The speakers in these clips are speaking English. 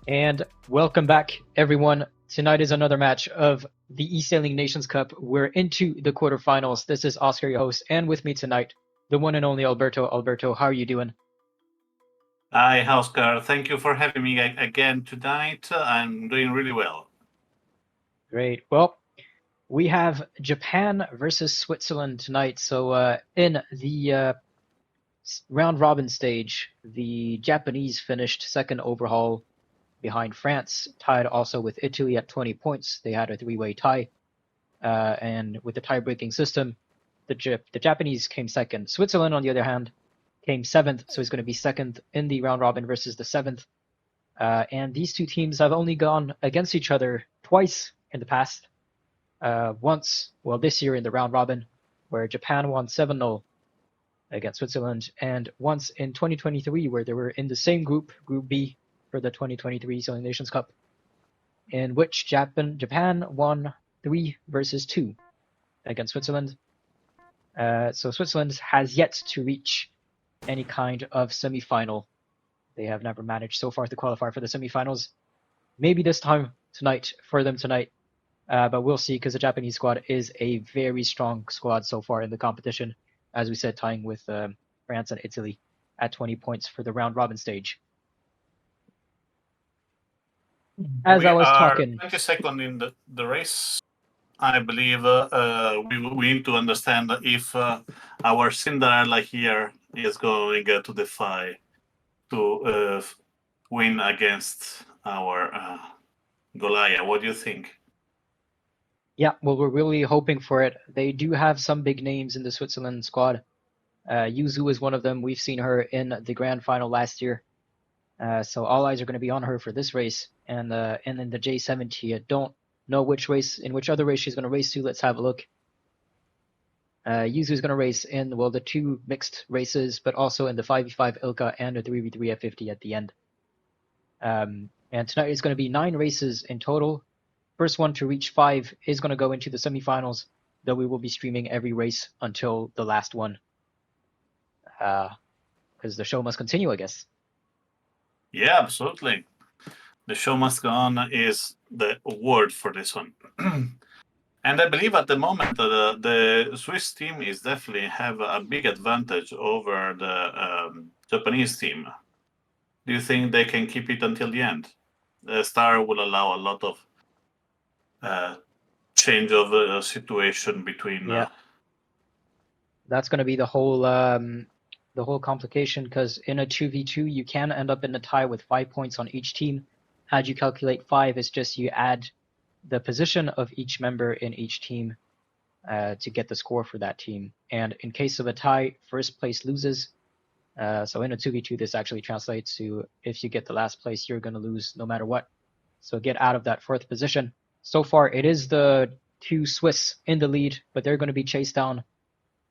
And welcome back, everyone. Tonight is another match of the eSailing Nations Cup. We're into the quarterfinals. This is Oscar, your host, and with me tonight, the one and only Alberto. Alberto, how are you doing? Hi, Oscar. Thank you for having me again tonight. I'm doing really well. Great. Well, we have Japan versus Switzerland tonight. So, in the round robin stage, the Japanese finished second overall behind France, tied also with Italy at 20 points. They had a three-way tie. And with the tie-breaking system, the Japanese came second. Switzerland, on the other hand, came seventh, so it's going to be second in the round robin versus the seventh. And these two teams have only gone against each other twice in the past. Once, well, this year in the round robin, where Japan won 7-0 against Switzerland, and once in 2023, where they were in the same group, Group B, for the 2023 Sailing Nations Cup, in which Japan won 3-2 against Switzerland. So Switzerland has yet to reach any kind of semi-final. They have never managed so far to qualify for the semi-finals. Maybe this time tonight for them tonight, but we'll see because the Japanese squad is a very strong squad so far in the competition. As we said, tying with France and Italy at 20 points for the round robin stage. As I We was are talking, 22nd in the race. I believe we need to understand if our Cinderella here is going to defy to win against our Goliath. What do you think? yeah, well, we're really hoping for it. They do have some big names in the Switzerland squad. Yuzu is one of them. We've seen her in the grand final last year. So all eyes are going to be on her for this race, and in the J70. I don't know which other race she's going to race to. Let's have a look. Yuzu is going to race in the two mixed races, but also in the 5v5 Ilka and the 3v3 F50 at the end. And tonight is going to be 9 races in total. First one to reach 5 is going to go into the semifinals, though we will be streaming every race until the last one, because the show must continue, I guess. Yeah, absolutely. The show must go on is the word for this one. And I believe at the moment the Swiss team is definitely have a big advantage over the Japanese team. Do you think they can keep it until the end? The Star will allow a lot of change of situation between. Yeah, that's going to be the whole complication because in a 2v2 you can end up in a tie with 5 points on each team. How'd you calculate 5? It's just you add the position of each member in each team to get the score for that team. And in case of a tie, first place loses. So in a 2v2, this actually translates to if you get the last place, you're going to lose no matter what. So get out of that 4th position. So far, it is the two Swiss in the lead, but they're going to be chased down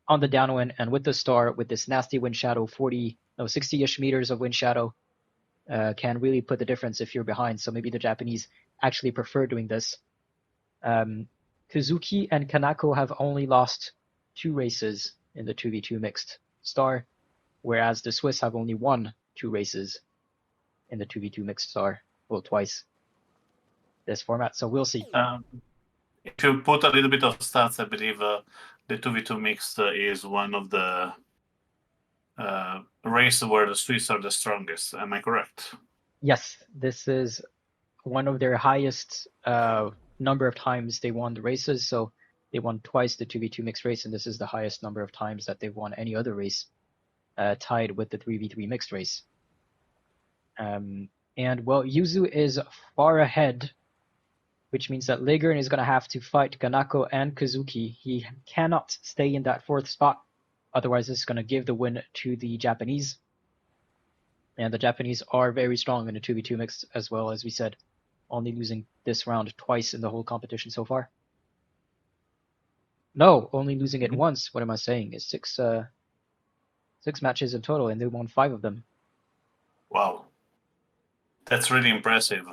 on the downwind, and with the Star, with this nasty wind shadow, 60-ish meters of wind shadow, can really put the difference if you're behind. So maybe the Japanese actually prefer doing this. Kazuki and Kanako have only lost 2 races in the 2v2 mixed Star, whereas the Swiss have only won 2 races in the 2v2 mixed Star. Well, twice this format. So we'll see. If you put a little bit of stats, I believe the 2v2 mixed is one of the races where the Swiss are the strongest. Am I correct? Yes, this is one of their highest number of times they won the races. So they won twice the 2v2 mixed race, and this is the highest number of times that they've won any other race, tied with the 3v3 mixed race. And well, Yuzu is far ahead, which means that Ligern is going to have to fight Kanako and Kazuki. He cannot stay in that 4th spot, otherwise it's going to give the win to the Japanese. And the Japanese are very strong in the 2v2 mixed, as well, as we said, only losing this round twice in the whole competition so far. No, only losing it once. What am I saying? It's 6 matches in total, and they won 5 of them. Wow, that's really impressive.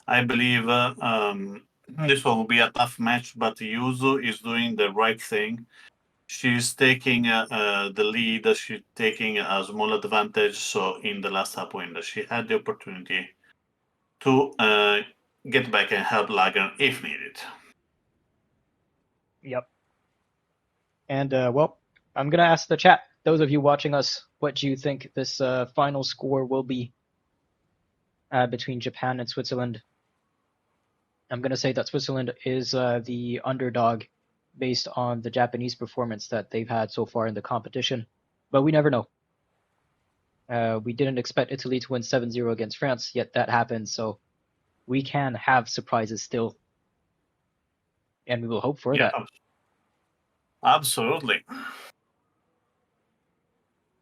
I believe this one will be a tough match, but Yuzu is doing the right thing. She's taking the lead. She's taking a small advantage. So in the last upwind, she had the opportunity to get back and help Lager if needed. Yep. And well, I'm gonna ask the chat. Those of you watching us, what do you think this final score will be between Japan and Switzerland? I'm gonna say that Switzerland is the underdog based on the Japanese performance that they've had so far in the competition, but we never know. We didn't expect Italy to win 7-0 against France, yet that happened, so we can have surprises still. And we will hope for that. Absolutely.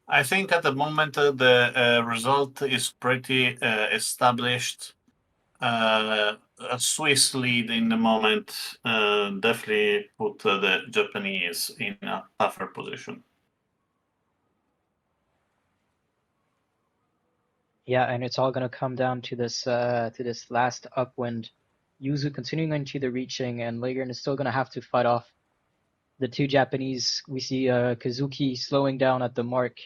I think at the moment the result is pretty established. A Swiss lead in the moment definitely put the Japanese in a tougher position. Yeah, and it's all going to come down to this last upwind. Yuzu continuing into the reaching, and Legrand is still going to have to fight off the two Japanese. We see Kazuki slowing down at the mark.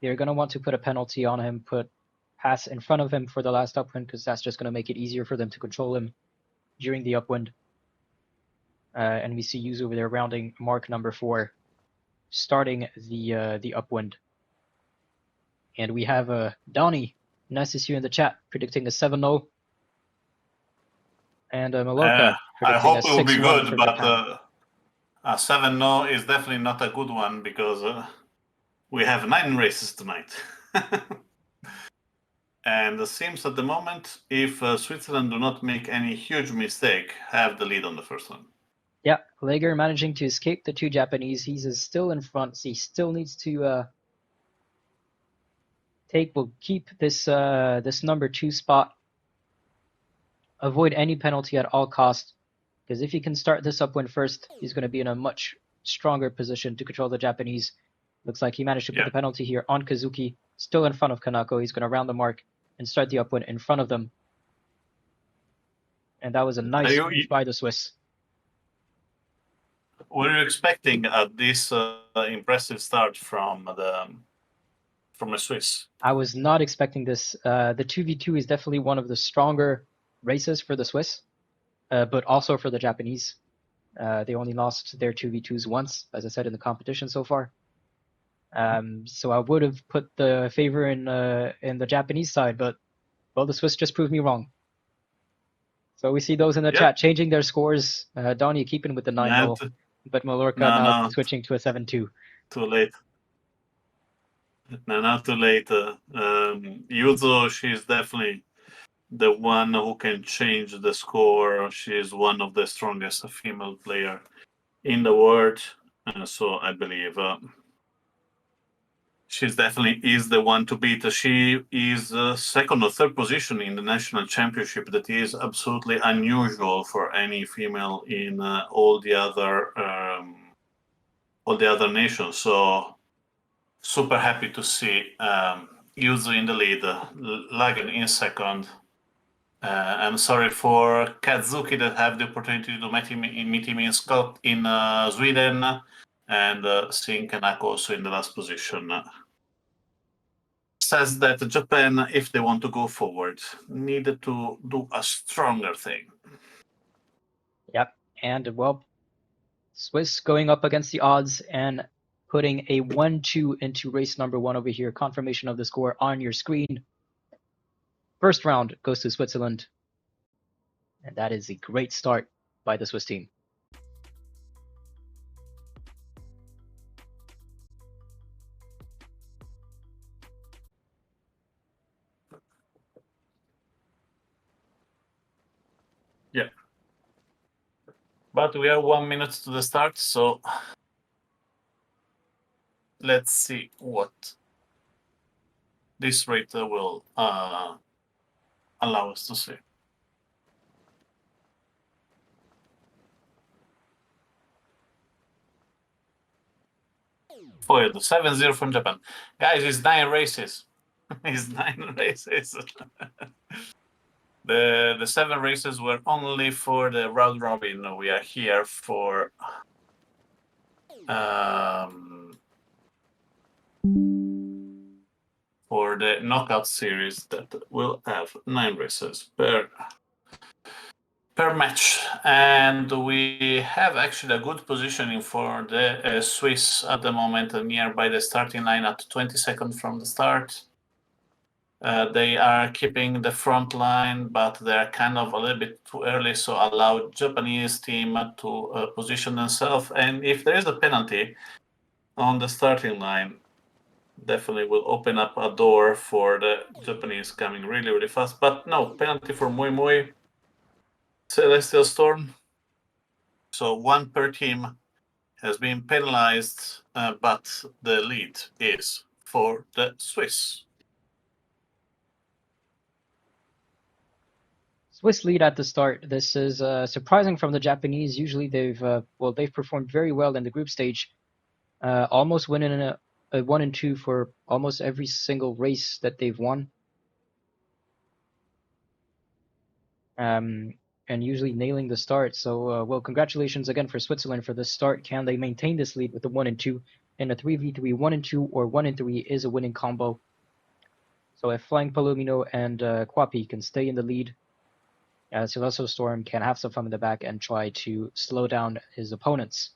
They're going to want to put a penalty on him, put pass in front of him for the last upwind, because that's just going to make it easier for them to control him during the upwind. And we see Yuzu over there rounding mark number 4, starting the upwind. And we have Donnie, nice to see you in the chat, predicting a 7-0. And Mallorca I predicting a hope it will be 6-1 good, for but Japan. a 7-0 is definitely not a good one because we have 9 races tonight. And it seems at the moment, if Switzerland do not make any huge mistake, have the lead on the first one. Yeah, Lager managing to escape the two Japanese. He's still in front. So he still needs to keep this this number 2 spot. Avoid any penalty at all costs, because if he can start this upwind first, he's going to be in a much stronger position to control the Japanese. Looks like he managed to put the penalty here on Kazuki, still in front of Kanako. He's going to round the mark and start the upwind in front of them. And that was a nice move by the Swiss. Were you expecting this impressive start from a Swiss? I was not expecting this. The 2v2 is definitely one of the stronger races for the Swiss, but also for the Japanese. They only lost their 2v2s once, as I said, in the competition so far. So I would have put the favor in the Japanese side, but well, the Swiss just proved me wrong. So we see those in the chat changing their scores. Donnie keeping with the 9-0, but Mallorca now switching to a 7-2. Too late. No, not too late. Yuzo, she's definitely the one who can change the score. She is one of the strongest female player in the world. So I believe she's definitely is the one to beat. She is second or third position in the national championship. That is absolutely unusual for any female in all the other nations. So super happy to see Yuzu in the lead, Lagan in second. I'm sorry for Kazuki that have the opportunity to meet him in Sweden, and seeing Kanako also in the last position. Says that Japan, if they want to go forward, needed to do a stronger thing. Yep, and well, Swiss going up against the odds and putting a 1-2 into race number 1 over here. Confirmation of the score on your screen. First round goes to Switzerland. And that is a great start by the Swiss team. Yeah. But we are 1 minute to the start, so let's see what this rate will allow us to see. For the 7-0 from Japan. Guys, it's 9 races. It's 9 races. The 7 races were only for the round robin. We are here for for the knockout series that will have 9 races per match. And we have actually a good positioning for the Swiss at the moment, nearby the starting line at 20 seconds from the start. They are keeping the front line, but they're kind of a little bit too early, so allow Japanese team to position themselves. And if there is a penalty on the starting line, definitely will open up a door for the Japanese coming really, really fast. But no, penalty for Mui Mui, Celestial Storm. So 1 per team has been penalized, but the lead is for the Swiss. Swiss lead at the start. This is surprising from the Japanese. Usually they've performed very well in the group stage, almost winning a 1 and 2 for almost every single race that they've won. And usually nailing the start. So, well, congratulations again for Switzerland for this start. Can they maintain this lead with the 1 and 2 in a 3v3 1 and 2 or 1 and 3 is a winning combo? So if Flying Palomino and Kwapi can stay in the lead, Celestial Storm can have some fun in the back and try to slow down his opponents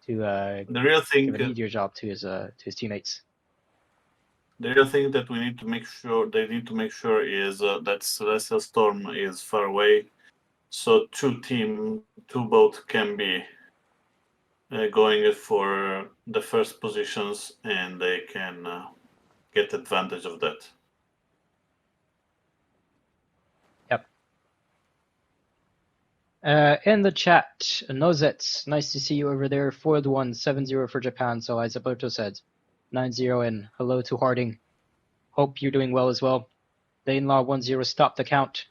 to The real thing, give an easier job to his teammates. The real thing that they need to make sure is that Celestial Storm is far away, so two boat can be going for the first positions, and they can get advantage of that. Yep. In the chat, Nozets, nice to see you over there. 4-1, 7-0 for Japan. So as Alberto said, 9-0 and hello to Harding. Hope you're doing well as well. Danelaw 1-0, stop the count.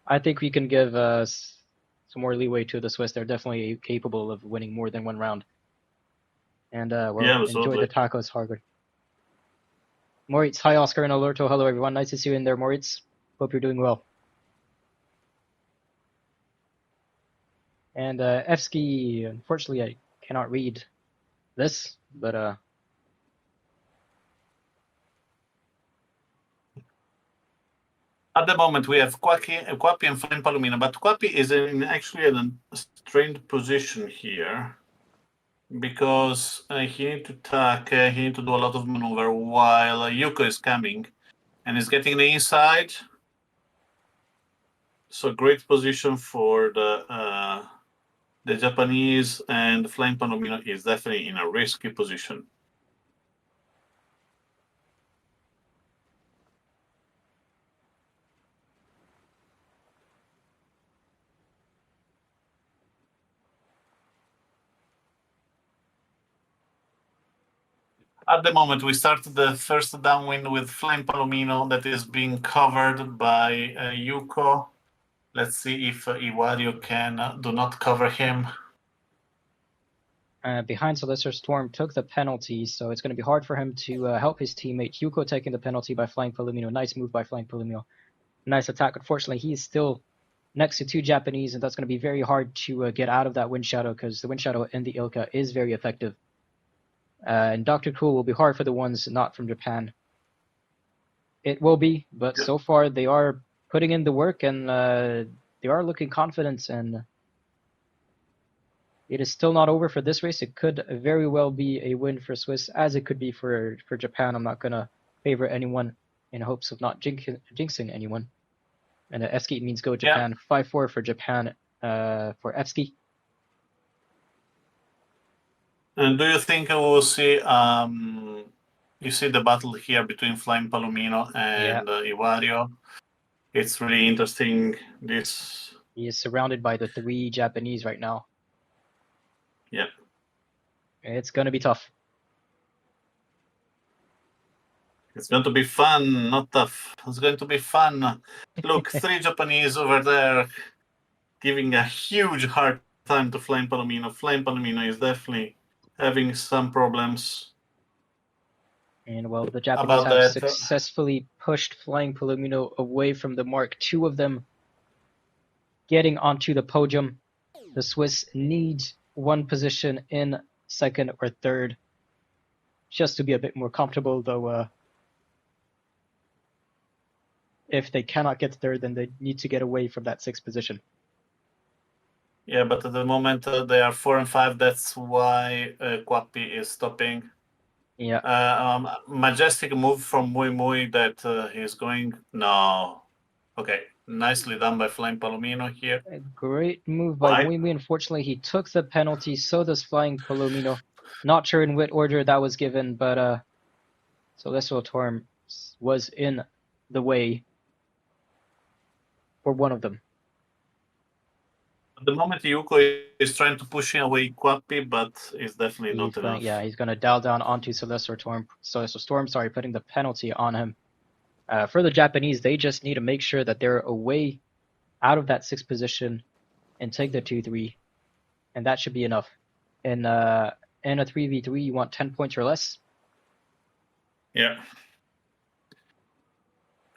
I think we can give some more leeway to the Swiss. They're definitely capable of winning more than one round. And well, Yeah, enjoy the tacos, Harvard. Moritz, hi Oscar and Alerto. Hello everyone. Nice to see you in there, Moritz. Hope you're doing well. And Evsky, unfortunately, I cannot read this, but at the moment we have Kwapi and Flame Palomino, but Kwapi is actually in a strained position here because he need to attack, he need to do a lot of maneuver while Yuko is coming and is getting the inside. So great position for the Japanese, and Flame Palomino is definitely in a risky position. At the moment, we started the first downwind with Flame Palomino that is being covered by Yuko. Let's see if Iwario can do not cover him. Behind Celestial Storm took the penalty, so it's going to be hard for him to help his teammate. Yuko taking the penalty by Flying Palomino. Nice move by Flying Palomino. Nice attack. Unfortunately, he is still next to 2 Japanese, and that's going to be very hard to get out of that wind shadow because the wind shadow in the Ilka is very effective. And Dr. Cool will be hard for the ones not from Japan. It will be, but so far they are putting in the work and they are looking confident, and it is still not over for this race. It could very well be a win for Swiss, as it could be for Japan. I'm not going to favor anyone in hopes of not jinxing anyone. And Evsky means go Japan. 5-4 for Japan for Evsky. And do you think we will see you see the battle here between Flame Palomino and Iwario? It's really interesting. He is surrounded by the 3 Japanese right now. Yeah. It's going to be tough. It's going to be fun, not tough. It's going to be fun. Look, 3 Japanese over there giving a huge hard time to Flame Palomino. Flame Palomino is definitely having some problems. And well, the Japanese have successfully pushed Flying Palomino away from the mark. 2 of them getting onto the podium. The Swiss need 1 position in second or third just to be a bit more comfortable, though if they cannot get third, then they need to get away from that 6th position. Yeah, but at the moment they are 4 and 5. That's why Kwapi is stopping. Yeah. Majestic move from Mui Mui that he's going. No. Okay, nicely done by Flying Palomino here. A great move by Mui Mui. Unfortunately, he took the penalty. So does Flying Palomino. Not sure in what order that was given, but Celestial Storm was in the way for one of them. At the moment, Yuko is trying to push away Kwapi, but it's definitely not enough. Yeah, he's going to dial down onto Celestial Storm, putting the penalty on him. For the Japanese, they just need to make sure that they're away out of that 6th position and take the 2-3, and that should be enough. In a 3v3, you want 10 points or less. Yeah.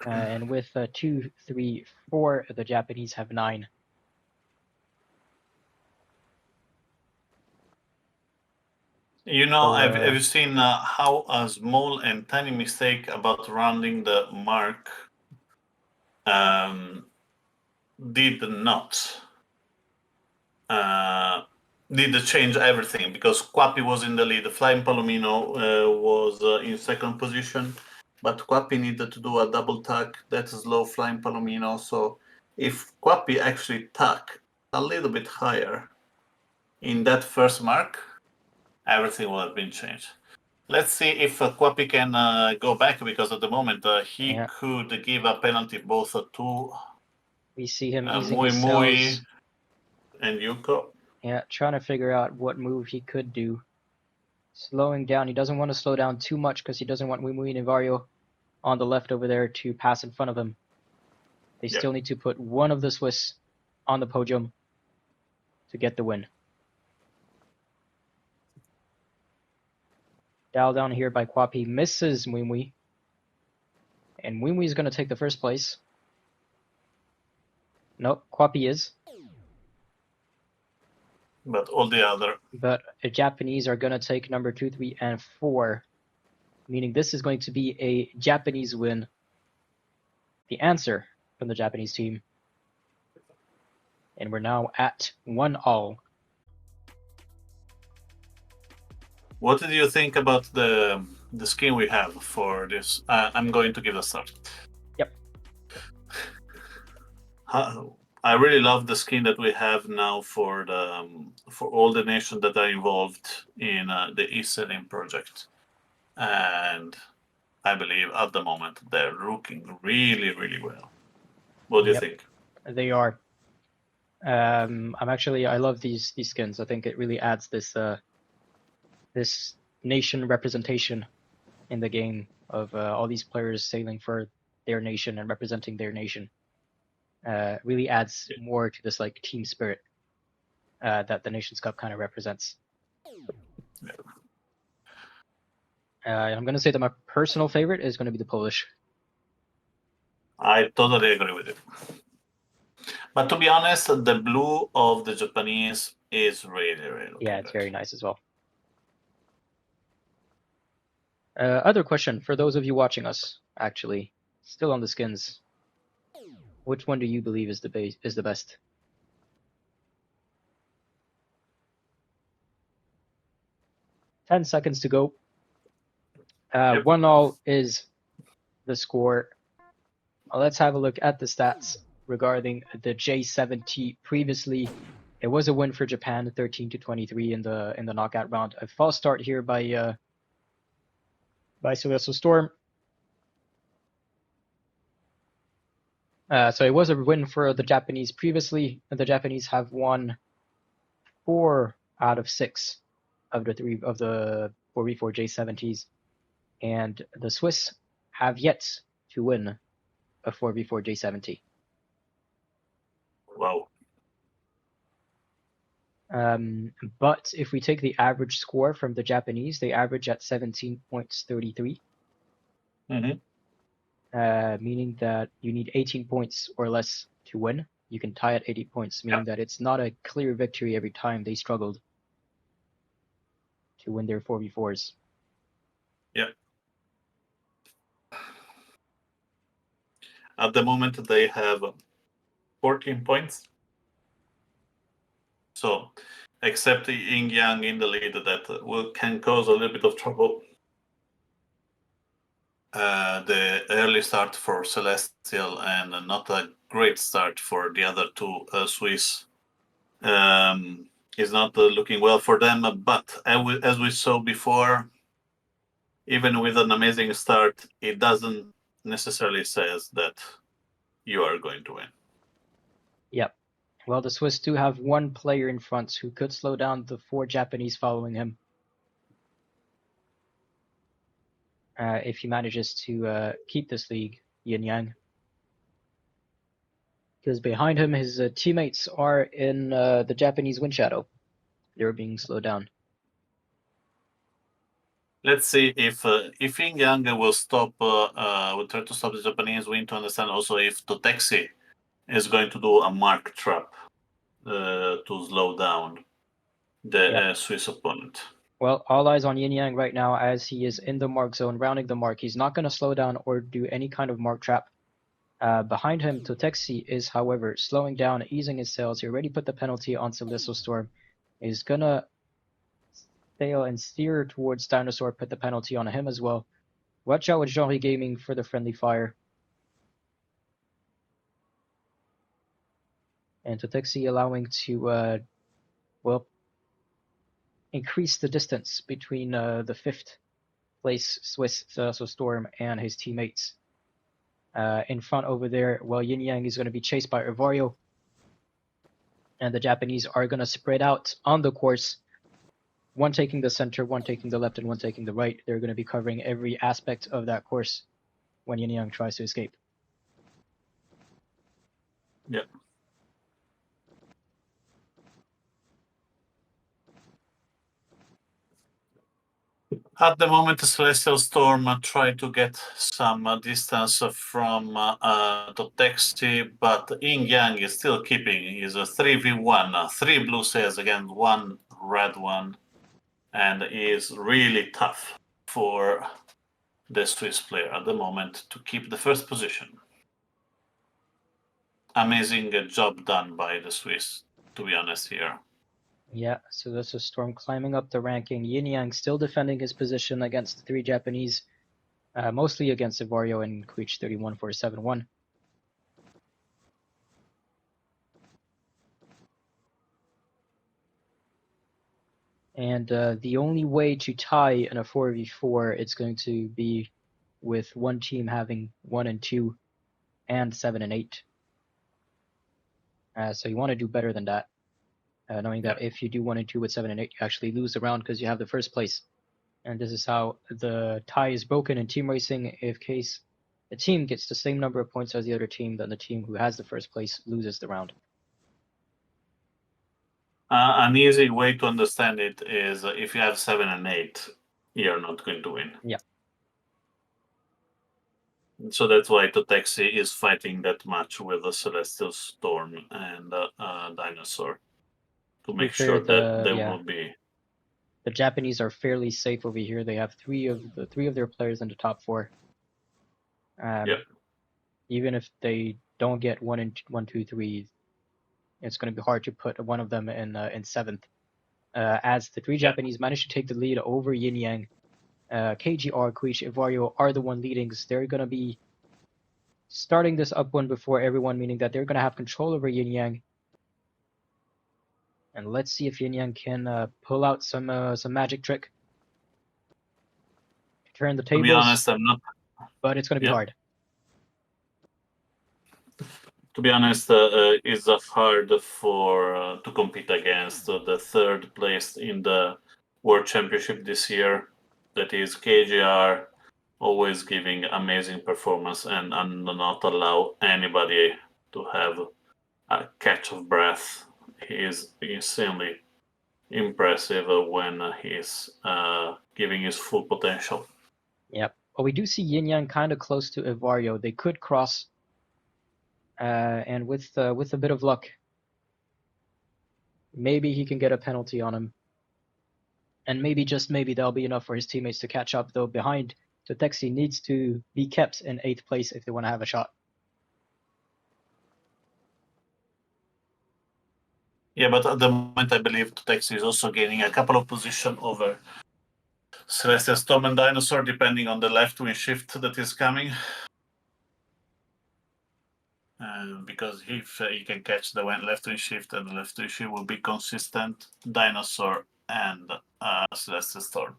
And with 2, 3, 4, the Japanese have 9. You know, have you seen how a small and tiny mistake about rounding the mark did not change everything? Because Kwapi was in the lead, Flying Palomino was in 2nd position, but Kwapi needed to do a double tack. That slow Flying Palomino. So if Kwapi actually tack a little bit higher in that first mark, everything will have been changed. Let's see if Kwapi can go back, because at the moment he could give a penalty both to we see him easing Mui his Mui sails. And Yuko. Yeah, trying to figure out what move he could do. Slowing down. He doesn't want to slow down too much because he doesn't want Mui Mui and Vario on the left over there to pass in front of him. They still need to put one of the Swiss on the podium to get the win. Dial down here by Kwapi misses Mui Mui. And Mui Mui is going to take the 1st place. Nope, Kwapi is. But all the other. But the Japanese are going to take number 2, 3, and 4. Meaning this is going to be a Japanese win. The answer from the Japanese team. And we're now at 1-all. What did you think about the skin we have for this? I'm going to give a start. Yep. I really love the skin that we have now for all the nations that are involved in the eSailing project, and I believe at the moment they're looking really, really well. What do you think? They are. I love these skins. I think it really adds this this nation representation in the game of all these players sailing for their nation and representing their nation. Really adds more to this like team spirit that the Nations Cup kind of represents. I'm going to say that my personal favorite is going to be the Polish. I totally agree with you. But to be honest, the blue of the Japanese is really, really looking it's good. very nice as well. Other question for those of you watching us, actually, still on the skins. Which one do you believe is the best? Ten seconds to go. 1-all is the score. Let's have a look at the stats regarding the J70. Previously, it was a win for Japan, 13-23 in the knockout round. A false start here by Celestial Storm. So it was a win for the Japanese previously. The Japanese have won 4 out of 6 of the 4v4 J70s, and the Swiss have yet to win a 4v4 J70. Wow. But if we take the average score from the Japanese, they average at 17.33. Meaning that you need 18 points or less to win. You can tie at 80 points, meaning that it's not a clear victory every time. They struggled to win their 4v4s. Yeah. At the moment, they have 14 points. So, except the Yin Yang in the lead, that can cause a little bit of trouble. The early start for Celestial and not a great start for the other two Swiss is not looking well for them. But as we saw before, even with an amazing start, it doesn't necessarily says that you are going to win. Yep. Well, the Swiss do have one player in front who could slow down the 4 Japanese following him. If he manages to keep this league, Yin Yang. Because behind him, his teammates are in the Japanese wind shadow. They're being slowed down. Let's see if Yin Yang will stop. Will try to stop the Japanese. We need to understand also if Totexi is going to do a mark trap to slow down the Swiss opponent. Well, all eyes on Yin Yang right now as he is in the mark zone, rounding the mark. He's not going to slow down or do any kind of mark trap. Behind him, Totexi is, however, slowing down, easing his sails. He already put the penalty on Celestial Storm. He's going to sail and steer towards Dinosaur, put the penalty on him as well. Watch out with Jean Gaming for the friendly fire. And Totexi allowing to, well, increase the distance between the 5th place Swiss Celestial Storm and his teammates. In front over there, while Yin Yang is going to be chased by Evario. And the Japanese are going to spread out on the course. One taking the center, one taking the left, and one taking the right. They're going to be covering every aspect of that course when Yin Yang tries to escape. Yep. At the moment, the Celestial Storm tried to get some distance from Totexi, but Yin Yang is still keeping. He's a 3v1, 3 blue sails against 1 red one, and is really tough for the Swiss player at the moment to keep the first position. Amazing job done by the Swiss, to be honest here. Yeah, so this is Storm climbing up the ranking. Yin Yang still defending his position against the 3 Japanese, mostly against Evario and Queech 31 for 7-1. And the only way to tie in a 4v4, it's going to be with one team having 1 and 2 and 7 and 8. So you want to do better than that, knowing that if you do 1 and 2 with 7 and 8, you actually lose the round because you have the first place. And this is how the tie is broken in team racing. If case the team gets the same number of points as the other team, then the team who has the first place loses the round. An easy way to understand it is if you have 7 and 8, you're not going to win. Yeah. So that's why Totexi is fighting that much with the Celestial Storm and Dinosaur to make sure that there will be. The Japanese are fairly safe over here. They have three of their players in the top 4. Even if they don't get 1 and 1, 2, 3, it's going to be hard to put one of them in 7th. As the 3 Japanese manage to take the lead over Yin Yang, KGR, Queech, Evario are the one leading. They're going to be starting this up one before everyone, meaning that they're going to have control over Yin Yang. And let's see if Yin Yang can pull out some magic trick to turn the tables. To be honest, I'm not. But it's going to be hard. To be honest, it's hard for to compete against the 3rd place in the World Championship this year. That is KGR, always giving amazing performance and not allow anybody to have a catch of breath. He is insanely impressive when he's giving his full potential. Yep. Well, we do see Yin Yang kind of close to Evario. They could cross, and with a bit of luck, maybe he can get a penalty on him. And maybe, just maybe, that'll be enough for his teammates to catch up, though behind, Totexi needs to be kept in 8th place if they want to have a shot. Yeah, but at the moment, I believe Taxi is also gaining a couple of position over Celestial Storm and Dinosaur, depending on the left wing shift that is coming. Because if he can catch the left wing shift, and the left wing shift will be consistent, Dinosaur and Celestial Storm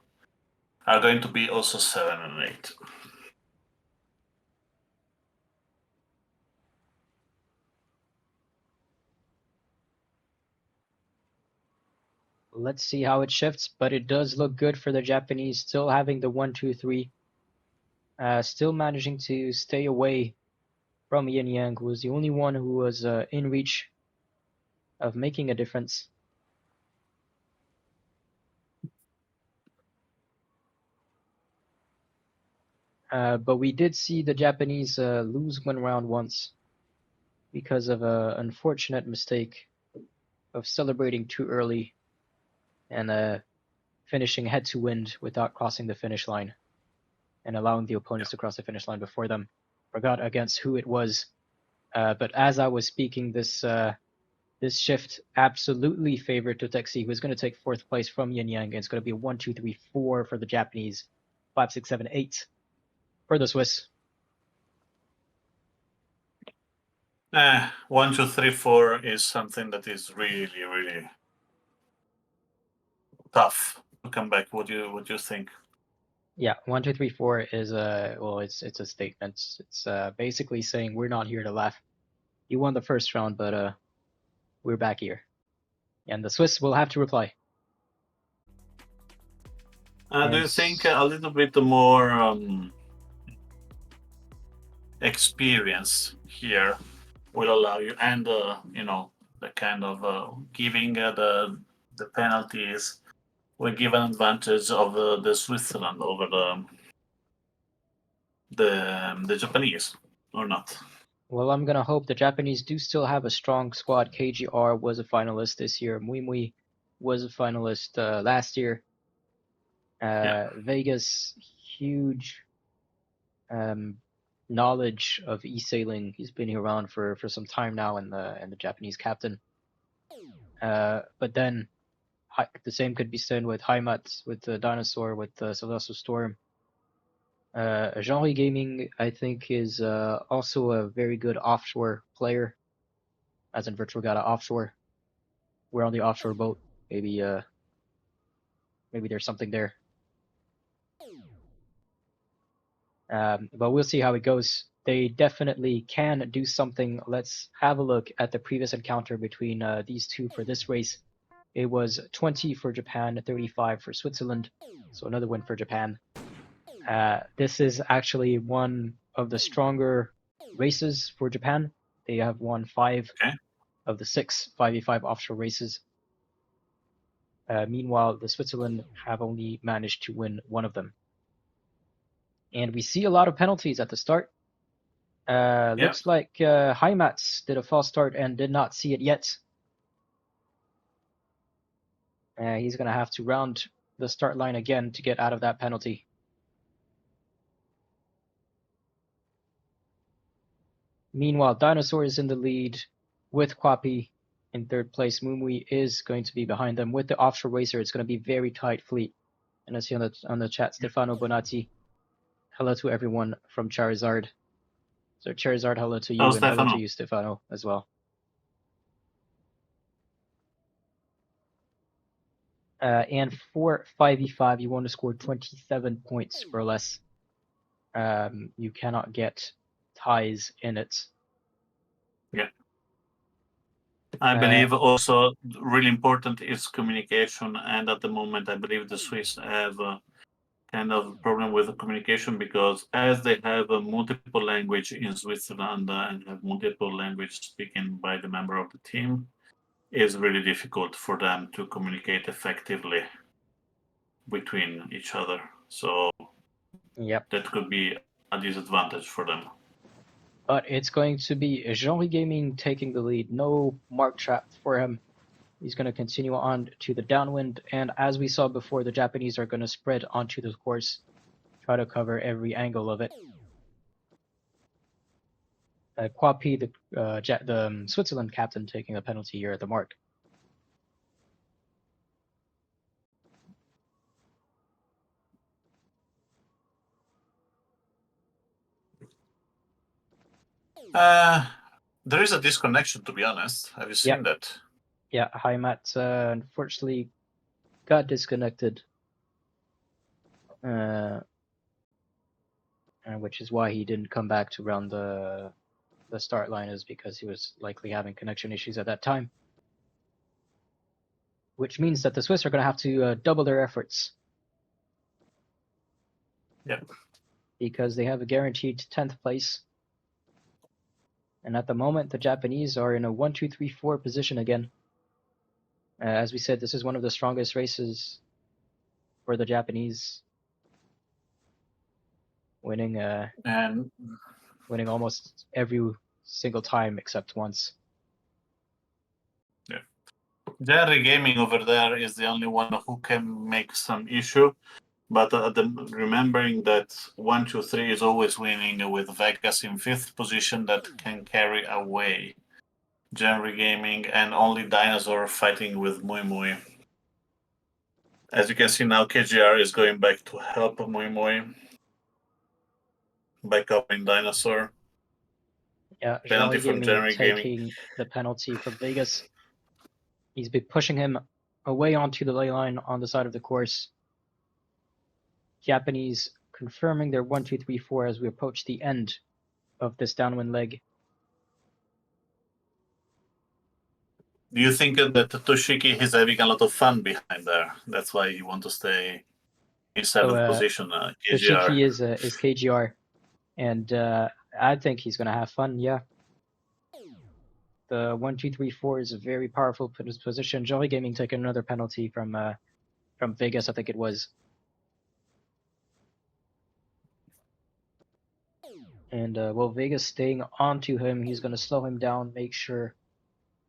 are going to be also 7 and 8. Let's see how it shifts, but it does look good for the Japanese, still having the 1-2-3, still managing to stay away from Yin Yang, who was the only one who was in reach of making a difference. But we did see the Japanese lose one round once because of an unfortunate mistake of celebrating too early and finishing head to wind without crossing the finish line and allowing the opponents to cross the finish line before them. Forgot against who it was, but as I was speaking, this shift absolutely favored Totexi, who is going to take fourth place from Yin Yang. It's going to be a 1-2-3-4 for the Japanese, 5-6-7-8 for the Swiss. 1, 2, 3, 4 is something that is really, really tough to come back. What do you think? Yeah, 1-2-3-4 is it's a statement. It's basically saying we're not here to laugh. You won the first round, but we're back here, and the Swiss will have to reply. Do you think a little bit more experience here will allow you, and the kind of giving the penalties will give an advantage of the Switzerland over the Japanese, or not? Well, I'm gonna hope the Japanese do still have a strong squad. KGR was a finalist this year. Muimui was a finalist last year. Vegas, huge knowledge of eSailing. He's been around for some time now, and the Japanese captain. But then the same could be said with Heimat, with the Dinosaur, with Celestial Storm. Genre Gaming, I think, is also a very good offshore player, as in Virtual Gata offshore. We're on the offshore boat. Maybe there's something there. But we'll see how it goes. They definitely can do something. Let's have a look at the previous encounter between these two for this race. It was 20 for Japan, 35 for Switzerland. So another win for Japan. This is actually one of the stronger races for Japan. They have won 5 of the 6 5v5 offshore races. Meanwhile, the Switzerland have only managed to win one of them. And we see a lot of penalties at the start. Looks like Heimatz did a false start and did not see it yet. He's going to have to round the start line again to get out of that penalty. Meanwhile, Dinosaur is in the lead with Kwapi in third place. Mumui is going to be behind them. With the offshore racer, it's going to be very tight fleet. And I see on the chat, Stefano Bonatti. Hello to everyone from Charizard. So Charizard, hello to you, and hello to you, Stefano, as well. And for 5v5, you want to score 27 points or less. You cannot get ties in it. Yeah. I believe also really important is communication, and at the moment I believe the Swiss have a kind of problem with the communication, because as they have a multiple language in Switzerland and have multiple language speaking by the member of the team, it's really difficult for them to communicate effectively between each other. So that could be a disadvantage for them. But it's going to be Genre Gaming taking the lead. No mark trap for him. He's going to continue on to the downwind. And as we saw before, the Japanese are going to spread onto the course, try to cover every angle of it. Kwapi, the Switzerland captain, taking a penalty here at the mark. There is a disconnection, to be honest. Have you seen that? Yeah, Heimat unfortunately got disconnected, which is why he didn't come back to round the start line, is because he was likely having connection issues at that time. Which means that the Swiss are going to have to double their efforts. Yep. Because they have a guaranteed 10th place. And at the moment, the Japanese are in a 1, 2, 3, 4 position again. As we said, this is one of the strongest races for the Japanese, winning almost every single time except once. Yeah. Jerry Gaming over there is the only one who can make some issue. But remembering that 1, 2, 3 is always winning with Vegas in 5th position, that can carry away Jerry Gaming, and only Dinosaur fighting with Mui Mui. As you can see now, KGR is going back to help Mui Mui. Back up in Dinosaur. Yeah, Penalty from Jerry taking Gaming. the penalty from Vegas. He's been pushing him away onto the ley line on the side of the course. Japanese confirming their 1, 2, 3, 4 as we approach the end of this downwind leg. Do you think that Toshiki is having a lot of fun behind there? That's why you want to stay in 7th position. KGR. Toshiki is KGR, and I think he's going to have fun. Yeah. The 1, 2, 3, 4 is a very powerful position. Jolly Gaming taking another penalty from Vegas, I think it was. And Vegas staying onto him, he's going to slow him down, make sure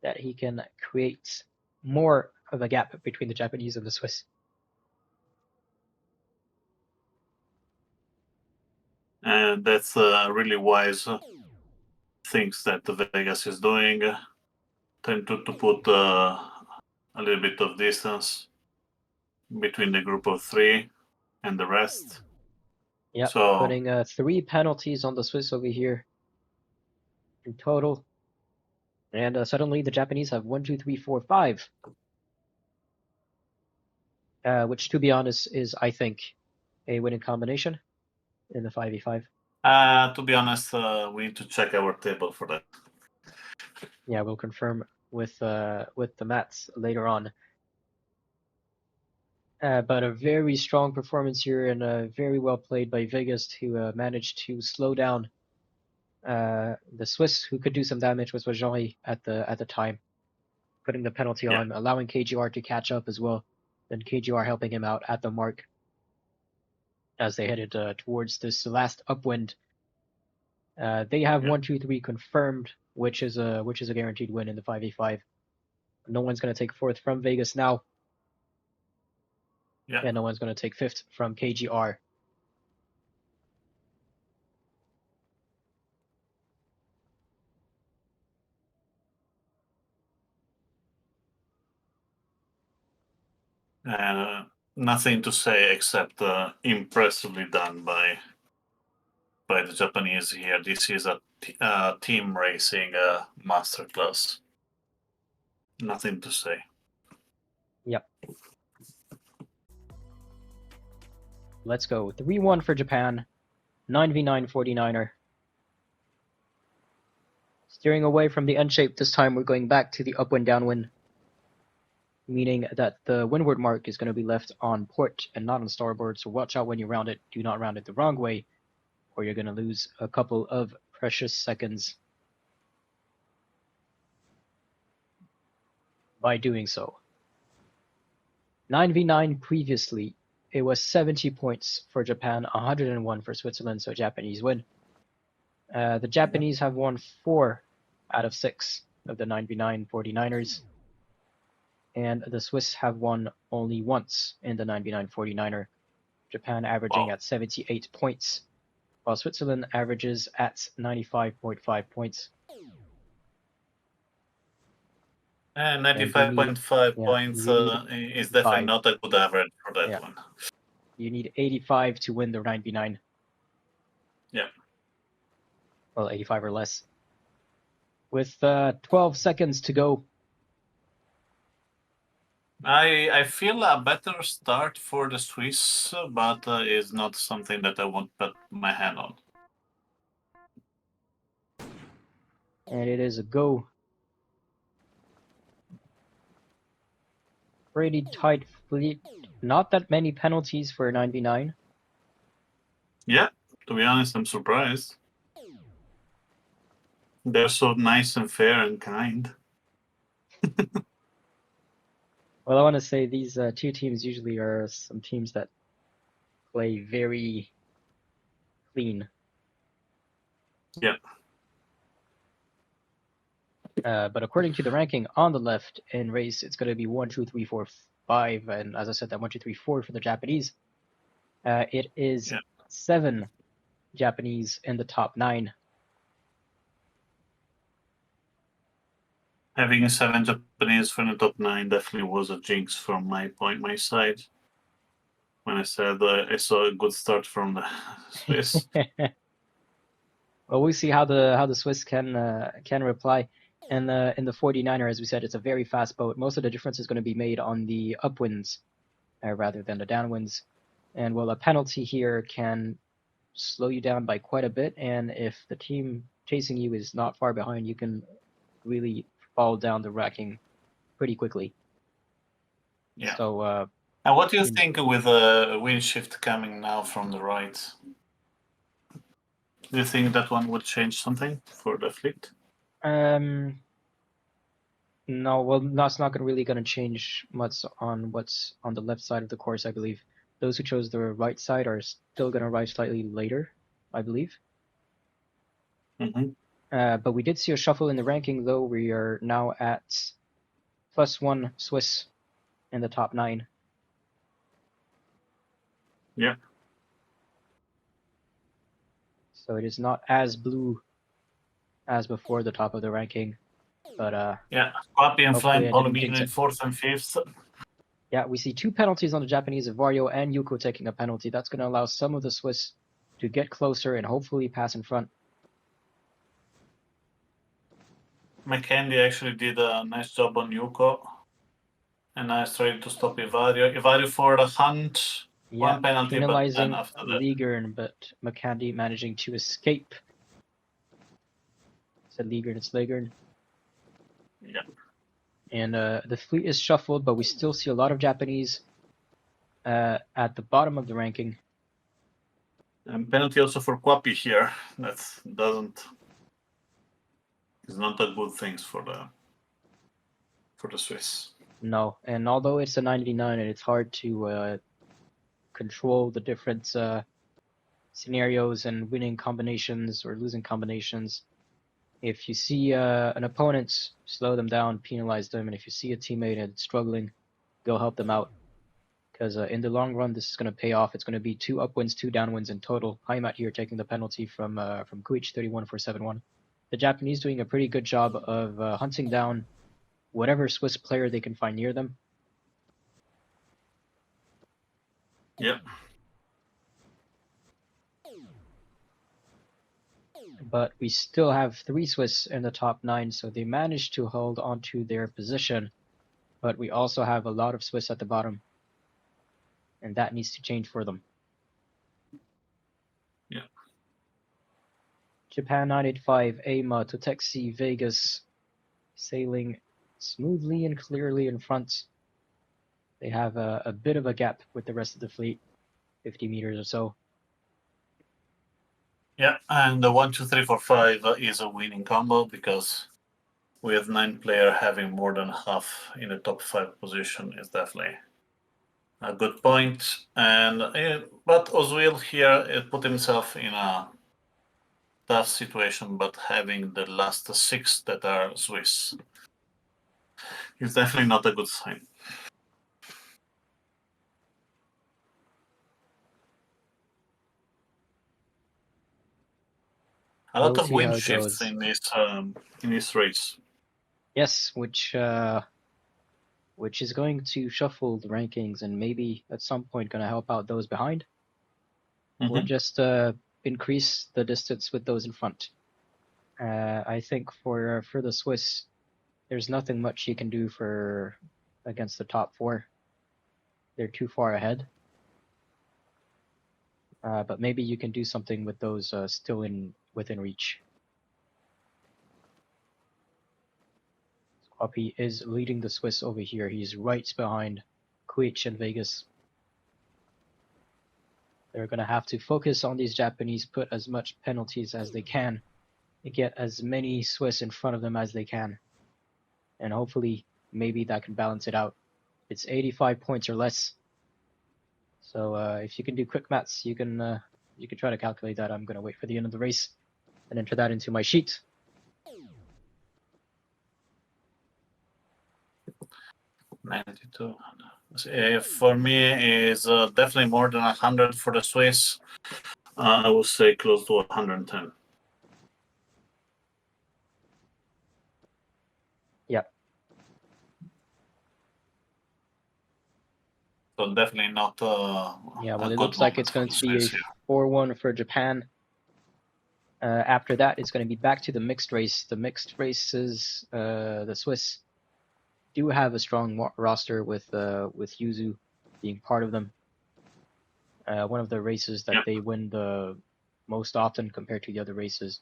that he can create more of a gap between the Japanese and the Swiss. And that's really wise things that Vegas is doing. Trying to put a little bit of distance between the group of 3 and the rest. Yeah, so, putting 3 penalties on the Swiss over here in total. And suddenly the Japanese have 1, 2, 3, 4, 5. Which, to be honest, is, I think, a winning combination in the 5v5. To be honest, we need to check our table for that. Yeah, we'll confirm with the mats later on. But a very strong performance here, and very well played by Vegas to manage to slow down the Swiss, who could do some damage, was Jean at the time, putting the penalty on, allowing KGR to catch up as well. Then KGR helping him out at the mark as they headed towards this last upwind. They have 1, 2, 3 confirmed, which is a guaranteed win in the 5v5. No one's going to take 4th from Vegas now. Yeah. And no one's going to take 5th from KGR. And nothing to say except impressively done by the Japanese here. This is a team racing masterclass. Nothing to say. Yep. Let's go. 3-1 for Japan. 9v9 49er. Steering away from the end shape this time, we're going back to the upwind downwind, meaning that the windward mark is going to be left on port and not on starboard, so watch out when you round it. Do not round it the wrong way, or you're going to lose a couple of precious seconds by doing so. 9v9 previously, it was 70 points for Japan, 101 for Switzerland, so Japanese win. The Japanese have won 4 out of 6 of the 9v9 49ers, and the Swiss have won only once in the 9v9 49er. Japan averaging at 78 points, while Switzerland averages at 95.5 points. 95.5 points is definitely not a good average for that one. You need 85 to win the 9v9. Yeah. Well, 85 or less. with 12 seconds to go. I feel a better start for the Swiss, but it's not something that I won't put my hand on. And it is a go. Pretty tight fleet. Not that many penalties for 9v9. Yeah, to be honest, I'm surprised. They're so nice and fair and kind. Well, I want to say these two teams usually are some teams that play very clean. Yeah. But according to the ranking on the left in race, it's going to be 1, 2, 3, 4, 5. And as I said, that 1, 2, 3, 4 for the Japanese. It is 7 Japanese in the top 9. Having 7 Japanese for the top 9 definitely was a jinx from my side. When I said I saw a good start from the Swiss. Well, we'll see how the Swiss can reply. And in the 49er, as we said, it's a very fast boat. Most of the difference is going to be made on the upwinds rather than the downwinds. And well, a penalty here can slow you down by quite a bit. And if the team chasing you is not far behind, you can really fall down the racking pretty quickly. Yeah. So. And what do you think with a wind shift coming now from the right? Do you think that one would change something for the fleet? No, well, that's not really going to change much on what's on the left side of the course, I believe. Those who chose the right side are still going to arrive slightly later, I believe. But we did see a shuffle in the ranking, though. We are now at +1 Swiss in the top 9. Yeah. So it is not as blue as before the top of the ranking. But yeah, Papi and Flying Polymino in 4th and 5th. Yeah, we see 2 penalties on the Japanese of Vario and Yuko taking a penalty. That's going to allow some of the Swiss to get closer and hopefully pass in front. McKendy actually did a nice job on Yuko. And nice try to stop Ivario. Ivario for the hunt. Yeah, 1 penalty, penalizing but then after that. Ligern, but McCandy managing to escape. Said Ligern, it's Ligern. Yeah. And the fleet is shuffled, but we still see a lot of Japanese at the bottom of the ranking. And penalty also for Kwapi here. That is not a good things for the Swiss. No, and although it's a 99 and it's hard to control the different scenarios and winning combinations or losing combinations, if you see an opponent, slow them down, penalize them, and if you see a teammate that's struggling, go help them out. Because in the long run, this is going to pay off. It's going to be 2 upwinds, 2 downwinds in total. Heimat here taking the penalty from Kuich, 31 for 7-1. The Japanese doing a pretty good job of hunting down whatever Swiss player they can find near them. Yeah. But we still have 3 Swiss in the top 9, so they managed to hold onto their position. But we also have a lot of Swiss at the bottom, and that needs to change for them. Yeah. Japan 985, AIMA, Totexi, Vegas, sailing smoothly and clearly in front. They have a bit of a gap with the rest of the fleet, 50 meters or so. Yeah, and the 1, 2, 3, 4, 5 is a winning combo because we have 9 players having more than half in the top 5 position is definitely a good point. And but Ozil here put himself in a tough situation, but having the last 6 that are Swiss is definitely not a good sign. A lot of wind shifts in this race. Yes, which is going to shuffle the rankings and maybe at some point going to help out those behind, or just increase the distance with those in front. I think for the Swiss, there's nothing much you can do against the top four. They're too far ahead. But maybe you can do something with those still within reach. Squappy is leading the Swiss over here. He's right behind Quich and Vegas. They're going to have to focus on these Japanese, put as much penalties as they can, and get as many Swiss in front of them as they can. And hopefully, maybe that can balance it out. It's 85 points or less. So if you can do quick maths, you can try to calculate that. I'm going to wait for the end of the race and enter that into my sheet. For me, is definitely more than 100 for the Swiss. I would say close to 110. Yeah. So definitely not. Yeah. Well, it looks like it's going to be a 4-1 for Japan. After that, it's going to be back to the mixed race. The mixed races, the Swiss do have a strong roster with Yuzu being part of them. One of the races that they win the most often compared to the other races.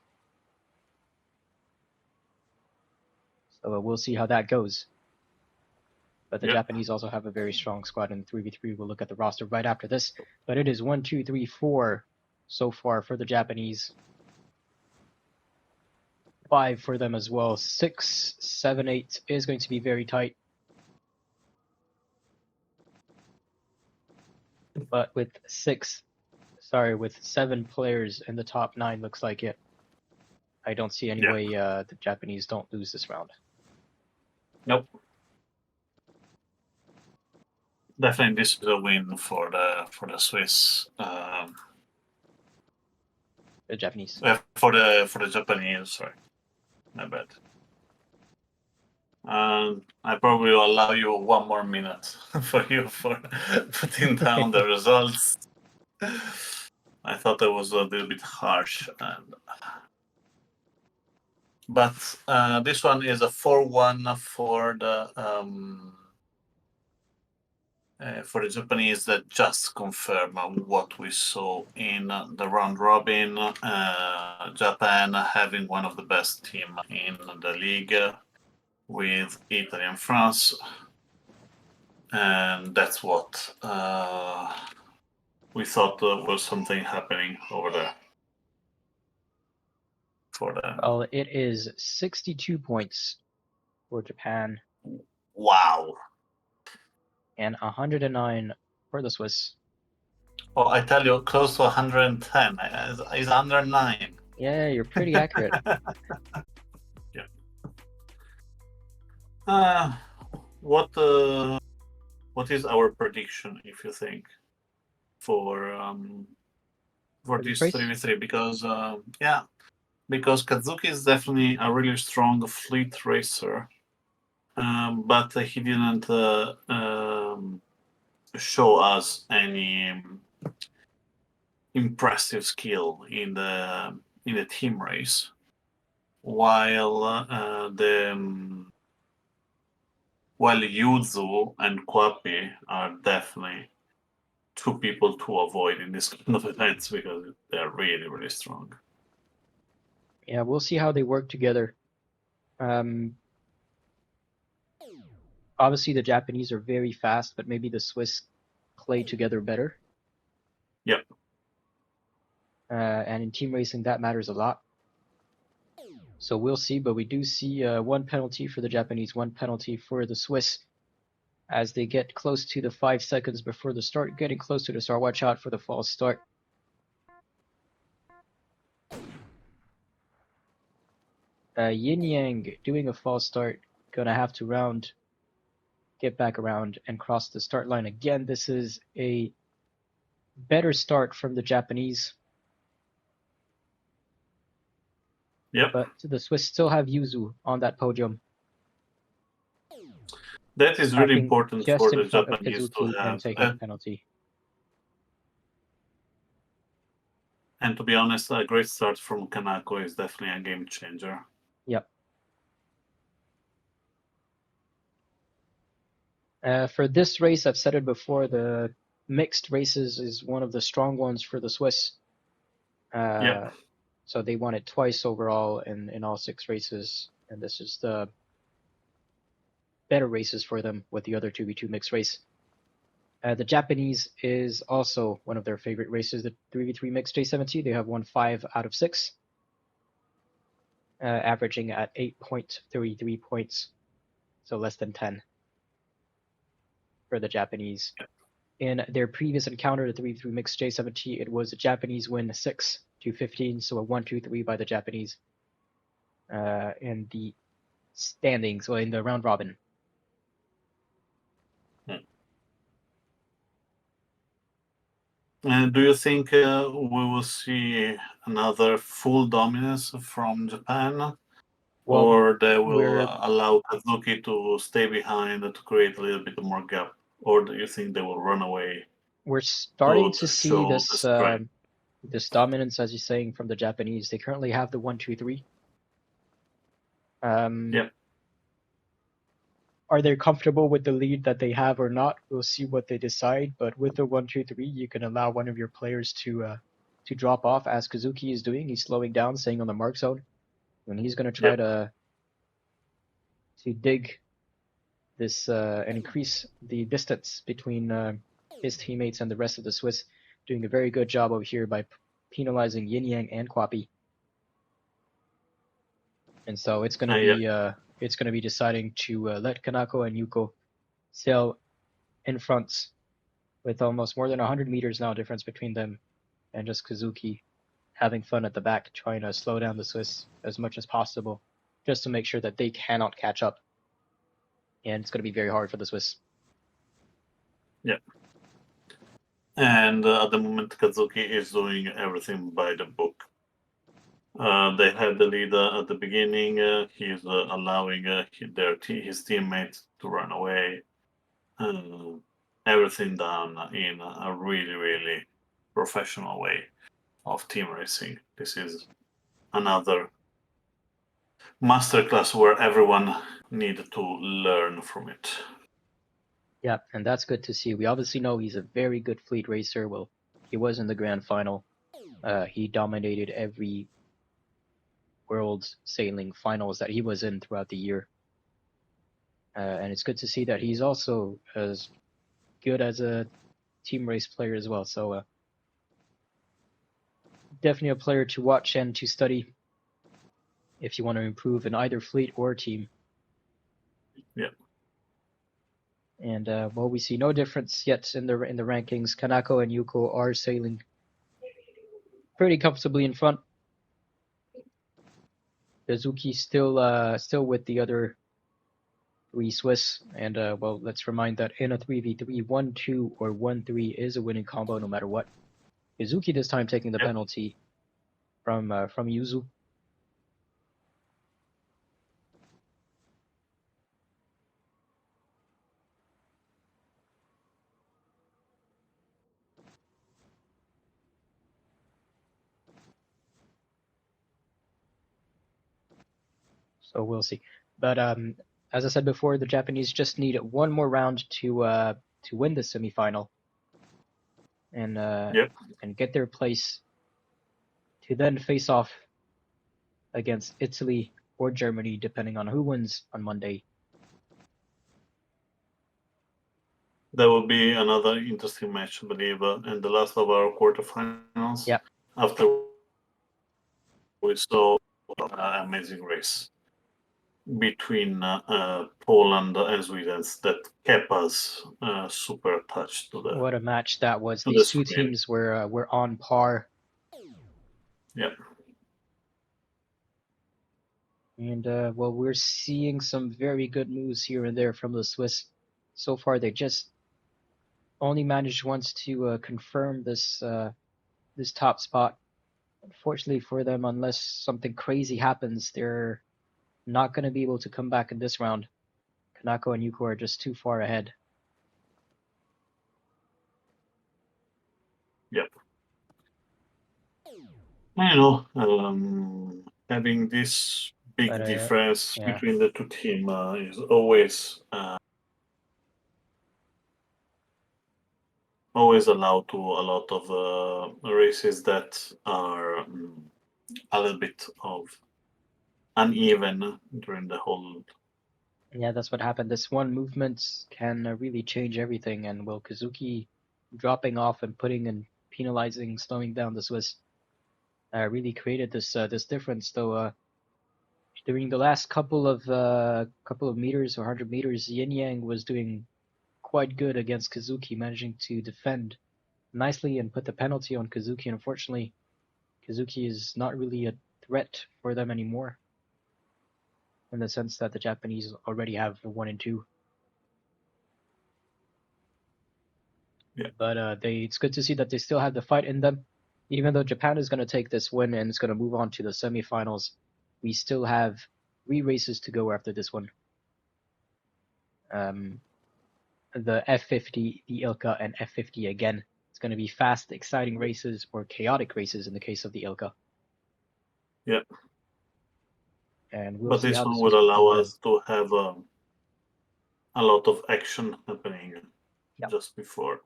So we'll see how that goes. But the Japanese also have a very strong squad in 3v3. We'll look at the roster right after this. But it is 1, 2, 3, 4 so far for the Japanese. 5 for them as well. 6, 7, 8 is going to be very tight. But with 7 players in the top 9, looks like it. I don't see any way the Japanese don't lose this round. Nope. Definitely, this is a win for the Swiss. The Japanese. For the Japanese, sorry, my bad. I probably will allow you 1 more minute for putting down the results. I thought it was a little bit harsh, but this one is a 4-1 for the Japanese. That just confirm what we saw in the round robin. Japan having one of the best team in the league with Italy and France, and that's what we thought was something happening over there for them. Well, it is 62 points for Japan. Wow. And 109 for the Swiss. Oh, I tell you, close to 110. It's under 9. Yeah, you're pretty accurate. Yeah. What is our prediction, if you think, for this 3v3? Because because Kazuki is definitely a really strong fleet racer, but he didn't show us any impressive skill in the team race, while Yuzu and Kwapi are definitely 2 people to avoid in this kind of events because they're really, really strong. Yeah, we'll see how they work together. Obviously, the Japanese are very fast, but maybe the Swiss play together better. Yep. And in team racing, that matters a lot. So we'll see, but we do see 1 penalty for the Japanese, 1 penalty for the Swiss as they get close to the 5 seconds before the start, getting close to the start. Watch out for the false start. Yin Yang doing a false start, gonna have to get back around and cross the start line again. This is a better start from the Japanese. Yep. But the Swiss still have Yuzu on that podium. That is really important for the Japanese to have. And taking a penalty. And to be honest, a great start from Kanako is definitely a game changer. Yep. For this race, I've said it before, the mixed races is one of the strong ones for the Swiss. Yeah. So they won it twice overall in all 6 races, and this is the better races for them with the other 2v2 mixed race. The Japanese is also one of their favorite races, the 3v3 mixed J70. They have won 5 out of 6, averaging at 8.33 points, so less than 10 for the Japanese. In their previous encounter, the 3v3 mixed J70, it was a Japanese win 6-15, so a 1-2-3 by the Japanese in the standings, well, in the round robin. And do you think we will see another full dominance from Japan? Well, Or they will we're allow Kazuki to stay behind to create a little bit more gap? Or do you think they will run away we're starting to to see show the this strength? this dominance, as you're saying, from the Japanese. They currently have the 1-2-3. Yep. Are they comfortable with the lead that they have or not? We'll see what they decide. But with the 1-2-3, you can allow one of your players to drop off, as Kazuki is doing. He's slowing down, staying on the mark zone, and he's going to try Yep. to dig this and increase the distance between his teammates and the rest of the Swiss. Doing a very good job over here by penalizing Yin Yang and Kwapi. And so it's going to be deciding to let Kanako and Yuko sail in front with almost more than 100 meters now difference between them, and just Kazuki having fun at the back, trying to slow down the Swiss as much as possible, just to make sure that they cannot catch up. And it's going to be very hard for the Swiss. Yep. And at the moment, Kazuki is doing everything by the book. They had the lead at the beginning. He's allowing his teammates to run away. Everything done in a really, really professional way of team racing. This is another masterclass where everyone needed to learn from it. Yeah, and that's good to see. We obviously know he's a very good fleet racer. Well, he was in the grand final. He dominated every world sailing finals that he was in throughout the year. And it's good to see that he's also as good as a team race player as well. So definitely a player to watch and to study if you want to improve in either fleet or team. Yeah. And well, we see no difference yet in the rankings. Kanako and Yuko are sailing pretty comfortably in front. Kazuki still with the other 3 Swiss, and well, let's remind that in a 3v3, 1-2 or 1-3 is a winning combo no matter what. Kazuki this time taking the penalty from Yuzu. So we'll see. But as I said before, the Japanese just need one more round to win the semifinal and get their place to then face off against Italy or Germany, depending on who wins on Monday. There will be another interesting match, I believe, in the last of our quarterfinals. Yep. After we saw an amazing race between Poland and Sweden that kept us super attached to the. What a match that was! To These the two screen. teams were on par. Yep. And well, we're seeing some very good moves here and there from the Swiss. So far, they just only managed once to confirm this this top spot. Unfortunately for them, unless something crazy happens, they're not going to be able to come back in this round. Kanako and Yuko are just too far ahead. Yep. Having this big But difference yeah, between the two teams is always allowed to a lot of races that are a little bit of uneven during the whole. yeah, that's what happened. This one movement can really change everything, and will Kazuki dropping off and putting and penalizing, slowing down the Swiss really created this difference. Though during the last couple of meters or 100 meters, Yin Yang was doing quite good against Kazuki, managing to defend nicely and put the penalty on Kazuki. And unfortunately, Kazuki is not really a threat for them anymore, in the sense that the Japanese already have the 1 and 2. Yeah. But it's good to see that they still have the fight in them. Even though Japan is going to take this win and is going to move on to the semifinals, we still have 3 races to go after this one. The F50, the Ilka, and F50 again. It's going to be fast, exciting races, or chaotic races in the case of the Ilka. Yeah. And we'll But see this how the one Swiss will people allow does. us to have a lot of action happening Yep. just before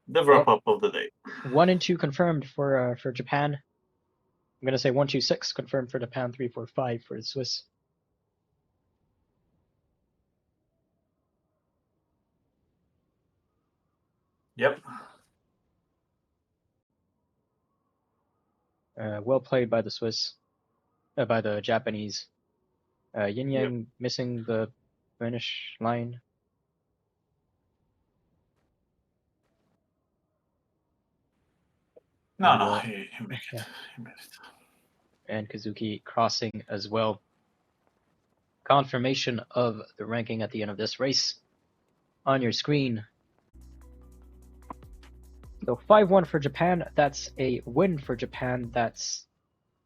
the wrap Well, up of the day. 1 and 2 confirmed for Japan. I'm gonna say 1, 2, 6 confirmed for Japan. 3, 4, 5 for the Swiss. Yep. Well played by the Swiss, by the Japanese. Yin Yep. Yang missing the finish line. No, And no, he made it. yeah, He made it. and Kazuki crossing as well. Confirmation of the ranking at the end of this race on your screen. So 5-1 for Japan. That's a win for Japan. That's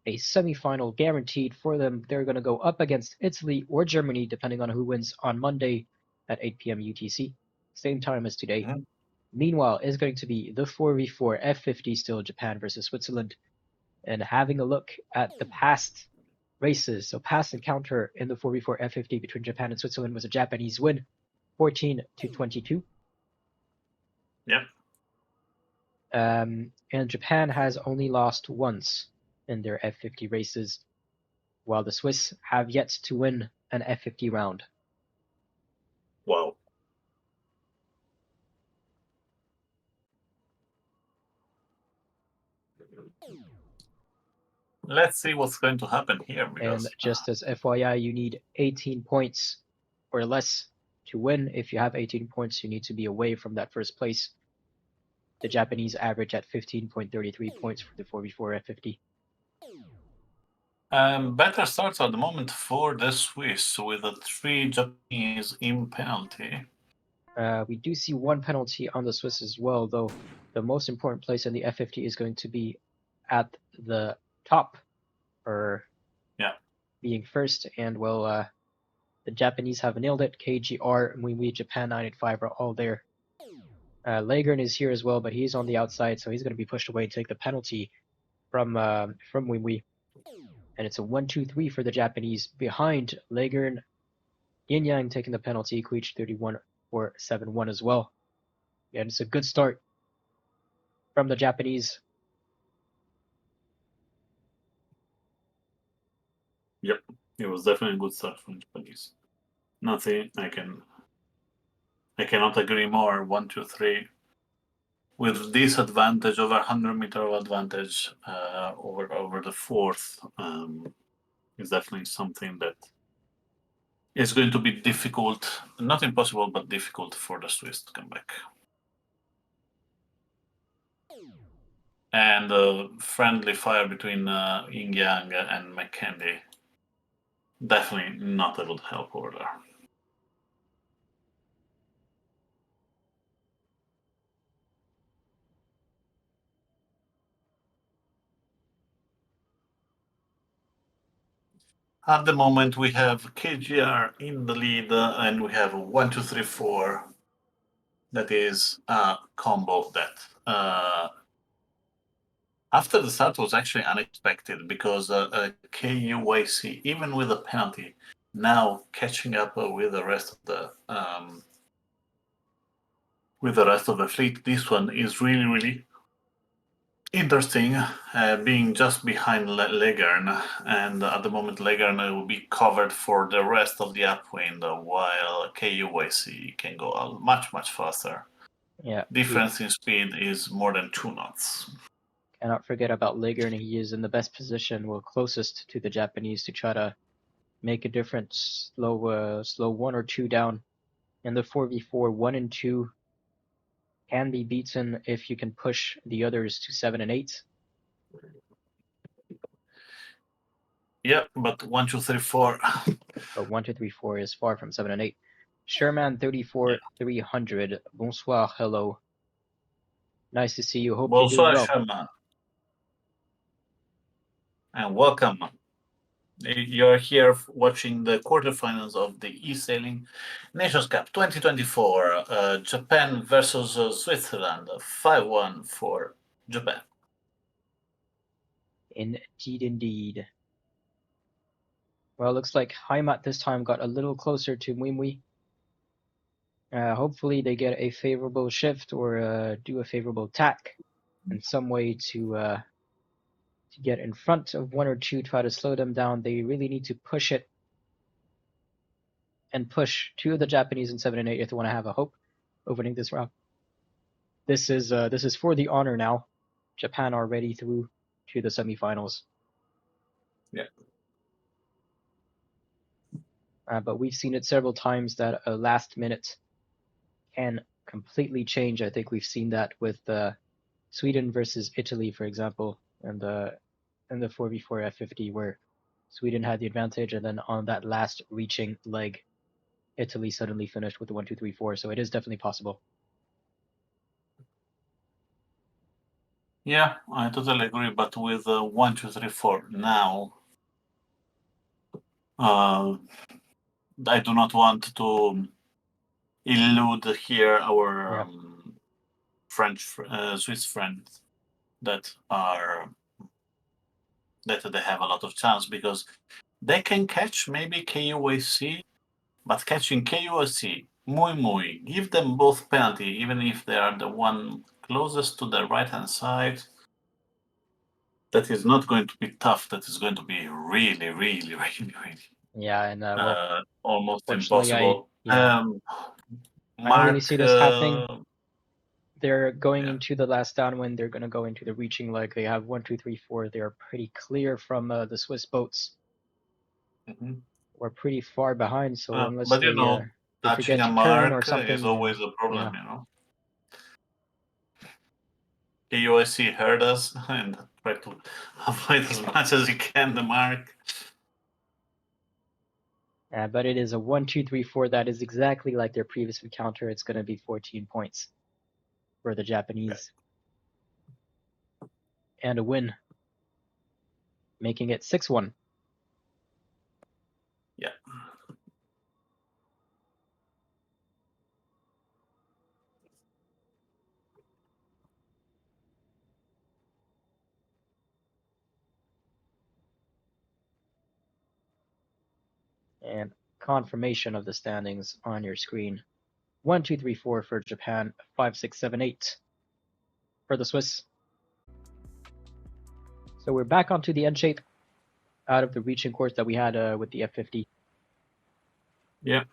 a semifinal guaranteed for them. They're going to go up against Italy or Germany, depending on who wins on Monday at 8 p.m. UTC, same time as today. Mhm. Meanwhile, is going to be the 4v4 F50 still Japan versus Switzerland. And having a look at the past races, so past encounter in the 4v4 F50 between Japan and Switzerland was a Japanese win, 14-22. Yep. And Japan has only lost once in their F50 races, while the Swiss have yet to win an F50 round. Wow. Let's see what's going to happen here, And because just as FYI, you need 18 points or less to win. If you have 18 points, you need to be away from that first place. The Japanese average at 15.33 points for the 4v4 F50. better starts at the moment for the Swiss with a 3 Japanese in penalty. We do see 1 penalty on the Swiss as well, though the most important place in the F50 is going to be at the top, or being first. And well, the Japanese have nailed it. KGR, Mui, Japan 985 are all there. Lagern is here as well, but he's on the outside, so he's going to be pushed away and take the penalty from Wimwee. And it's a 1-2-3 for the Japanese behind Lagern. Yin Yang taking the penalty, Queech 31 for 7-1 as well. And it's a good start from the Japanese. Yep, it was definitely a good start from Japanese. Nothing I cannot agree more. 1-2-3 with this advantage over 100-meter advantage over the fourth is definitely something that is going to be difficult, not impossible, but difficult for the Swiss to come back. And friendly fire between Ying Yang and McKendy. Definitely not able to help over there. At the moment, we have KGR in the lead, and we have 1, 2, 3, 4. That is a combo that After the start was actually unexpected because KUYC, even with a penalty, now catching up with the rest of the fleet. This one is really, really interesting, being just behind Legern, and at the moment Legern will be covered for the rest of the upwind, while KUYC can go much, much faster. Yeah, Difference in speed is more than 2 knots. cannot forget about Liger, and he is in the best position, well, closest to the Japanese to try to make a difference. Slow 1 or 2 down in the 4v4. 1 and 2 can be beaten if you can push the others to 7 and 8. Yeah, but 1, 2, 3, 4. But 1, 2, 3, 4 is far from 7 and 8. Sherman 34 300. Bonsoir, hello. Nice to see you. Hope you're doing Bonsoir, well. Sherman, and welcome. You're here watching the quarterfinals of the eSailing Nations Cup 2024. Japan versus Switzerland. 5-1 for Japan. Indeed, indeed. Well, looks like Heimat this time got a little closer to Muimui. Hopefully they get a favorable shift or do a favorable attack in some way to get in front of 1 or 2, try to slow them down. They really need to push it and push 2 of the Japanese in 7 and 8 if they want to have a hope of winning this round. This is for the honor now. Japan already through to the semifinals. Yeah. But we've seen it several times that a last minute can completely change. I think we've seen that with Sweden versus Italy, for example, and in the 4v4 F50 where Sweden had the advantage, and then on that last reaching leg, Italy suddenly finished with the 1, 2, 3, 4. So it is definitely possible. Yeah, I totally agree. But with 1, 2, 3, 4 now, I do not want to elude here our Swiss friends that they have a lot of chance, because they can catch maybe KUAC, but catching KUAC, Muimui, give them both penalty, even if they are the one closest to the right hand side. That is not going to be tough. That is going to be really, really, really, really. Yeah, and well, almost fortunately, impossible. I don't really Mark, see this happening. They're going yeah. into the last downwind. They're going to go into the reaching leg. They have 1, 2, 3, 4. They are pretty clear from the Swiss boats. We're pretty far behind, so unless But they touching forget a to turn or mark is something, always a problem, yeah. KUSC heard us and try to avoid as much as you can the mark. But it is a 1, 2, 3, 4. That is exactly like their previous encounter. It's going to be 14 points for the Japanese. And a win, making it 6-1. Yeah. And confirmation of the standings on your screen. 1, 2, 3, 4 for Japan. 5, 6, 7, 8 for the Swiss. So we're back onto the end shape out of the reaching course that we had with the F50. Yeah.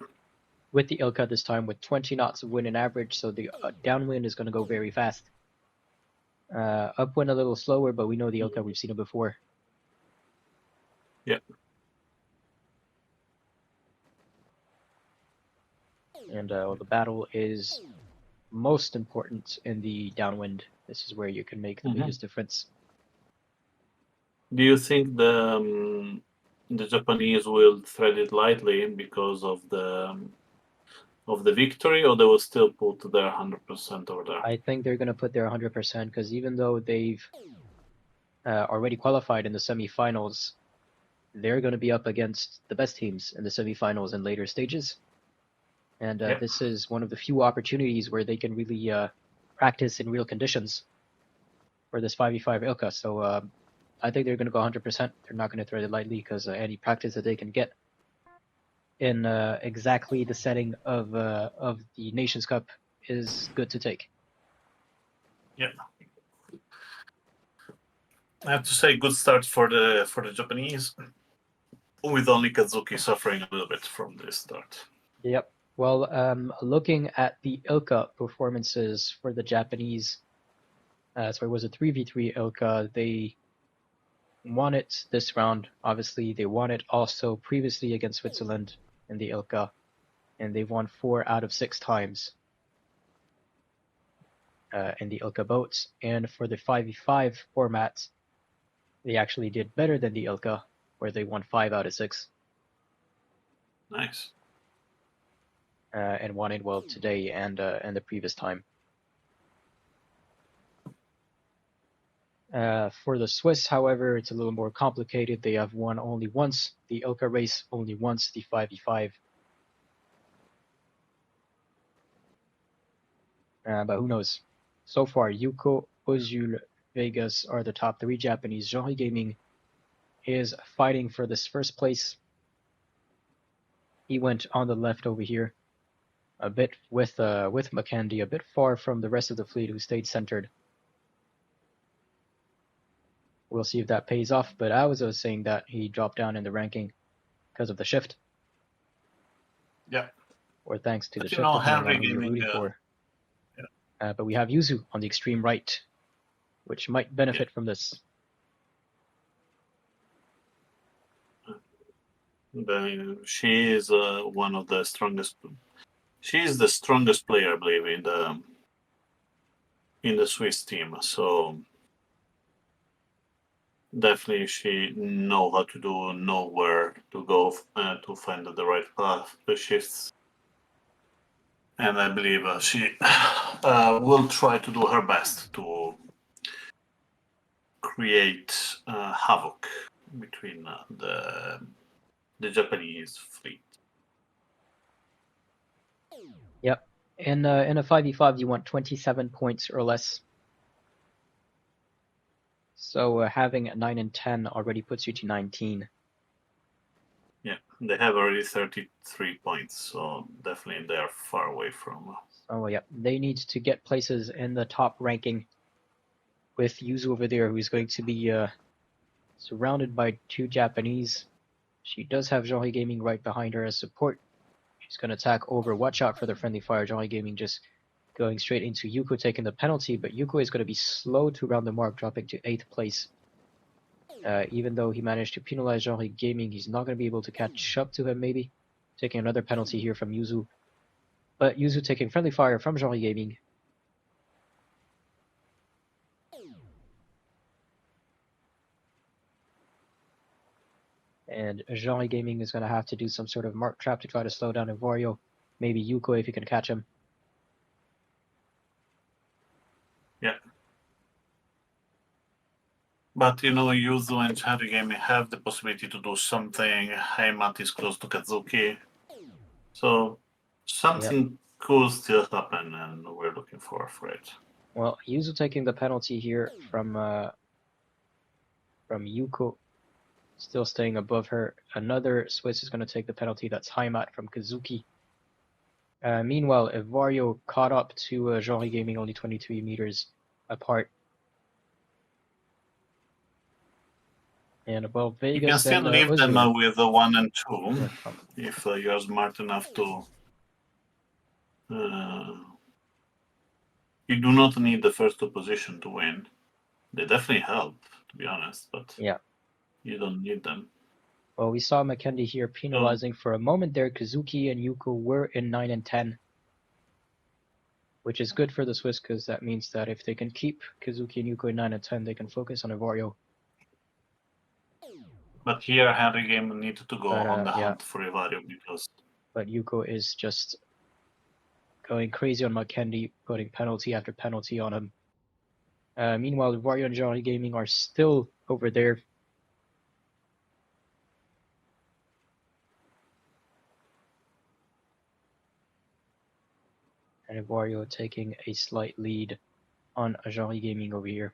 With the Ilka this time with 20 knots of wind in average, so the downwind is going to go very fast. Upwind a little slower, but we know the Ilka, we've seen it before. Yeah. And the battle is most important in the downwind. This is where you can make the biggest difference. Do you think the Japanese will thread it lightly because of the victory, or they will still put their 100% over there? I think they're going to put their 100% because even though they've already qualified in the semifinals, they're going to be up against the best teams in the semifinals and later stages. And this is one of the few opportunities where they can really practice in real conditions. for this 5v5 Ilka. So I think they're going to go 100%. They're not going to thread it lightly because any practice that they can get in exactly the setting of the Nations Cup is good to take. Yeah. I have to say, good start for the Japanese, with only Kazuki suffering a little bit from this start. Yep. Well, looking at the Ilka performances for the Japanese, so it was a 3v3 Ilka. They won it this round. Obviously, they won it also previously against Switzerland in the Ilka, and they've won 4 out of 6 times in the Ilka boats. And for the 5v5 format, they actually did better than the Ilka, where they won 5 out of 6. Nice. And won it well today and the previous time. For the Swiss, however, it's a little more complicated. They have won only once the Ilka race, only once the 5v5. But who knows? So far, Yuko, Ozul, Vegas are the top 3 Japanese. Jean Gaming is fighting for this first place. He went on the left over here, a bit with Mackendy, a bit far from the rest of the fleet who stayed centered. We'll see if that pays off, but I was saying that he dropped down in the ranking because of the shift. Yeah. Or thanks to But the shift, depending on who you're rooting for. Yeah. But we have Yuzu on the extreme right, which might benefit from this. She is one of the strongest. She is the strongest player, I believe, in the Swiss team. So definitely, she know how to do, know where to go to find the right path, the shifts, and I believe she will try to do her best to create havoc between the Japanese fleet. Yep. In a 5v5, you want 27 points or less. So having a 9 and 10 already puts you to 19. Yeah, they have already 33 points, so definitely they are far away from. Oh, yeah. They need to get places in the top ranking with Yuzu over there, who's going to be surrounded by 2 Japanese. She does have Jean Gaming right behind her as support. She's going to attack over. Watch out for the friendly fire. Jean Gaming just going straight into Yuko taking the penalty, but Yuko is going to be slow to round the mark, dropping to 8th place. Even though he managed to penalize Jean Gaming, he's not going to be able to catch up to him, maybe. Taking another penalty here from Yuzu. But Yuzu taking friendly fire from Jean Gaming. And Jean Gaming is going to have to do some sort of mark trap to try to slow down Evorio. Maybe Yuko if he can catch him. Yeah. But Yuzu and Chari Gaming have the possibility to do something. Heimat is close to Kazuki. So something could still happen, and we're looking forward for it. Well, Yuzu taking the penalty here from Yuko, still staying above her. Another Swiss is going to take the penalty. That's Heimat from Kazuki. Meanwhile, Evario caught up to Jean Gaming, only 23 meters apart. And well, Vegas You can still leave them with 1 and 2 if you're smart enough to. You do not need the first 2 position to win. They definitely help, to be honest, but yeah, you don't need them. Well, we saw Mackendy here penalizing for a moment there. Kazuki and Yuko were in 9 and 10, which is good for the Swiss because that means that if they can keep Kazuki and Yuko in 9 and 10, they can focus on Evario. But here, Henry Game needed to go on the hunt for Evario because. But Yuko is just going crazy on Mackendy, putting penalty after penalty on him. Meanwhile, Evario and Johnny Gaming are still over there. And Evario taking a slight lead on Jean Gaming over here.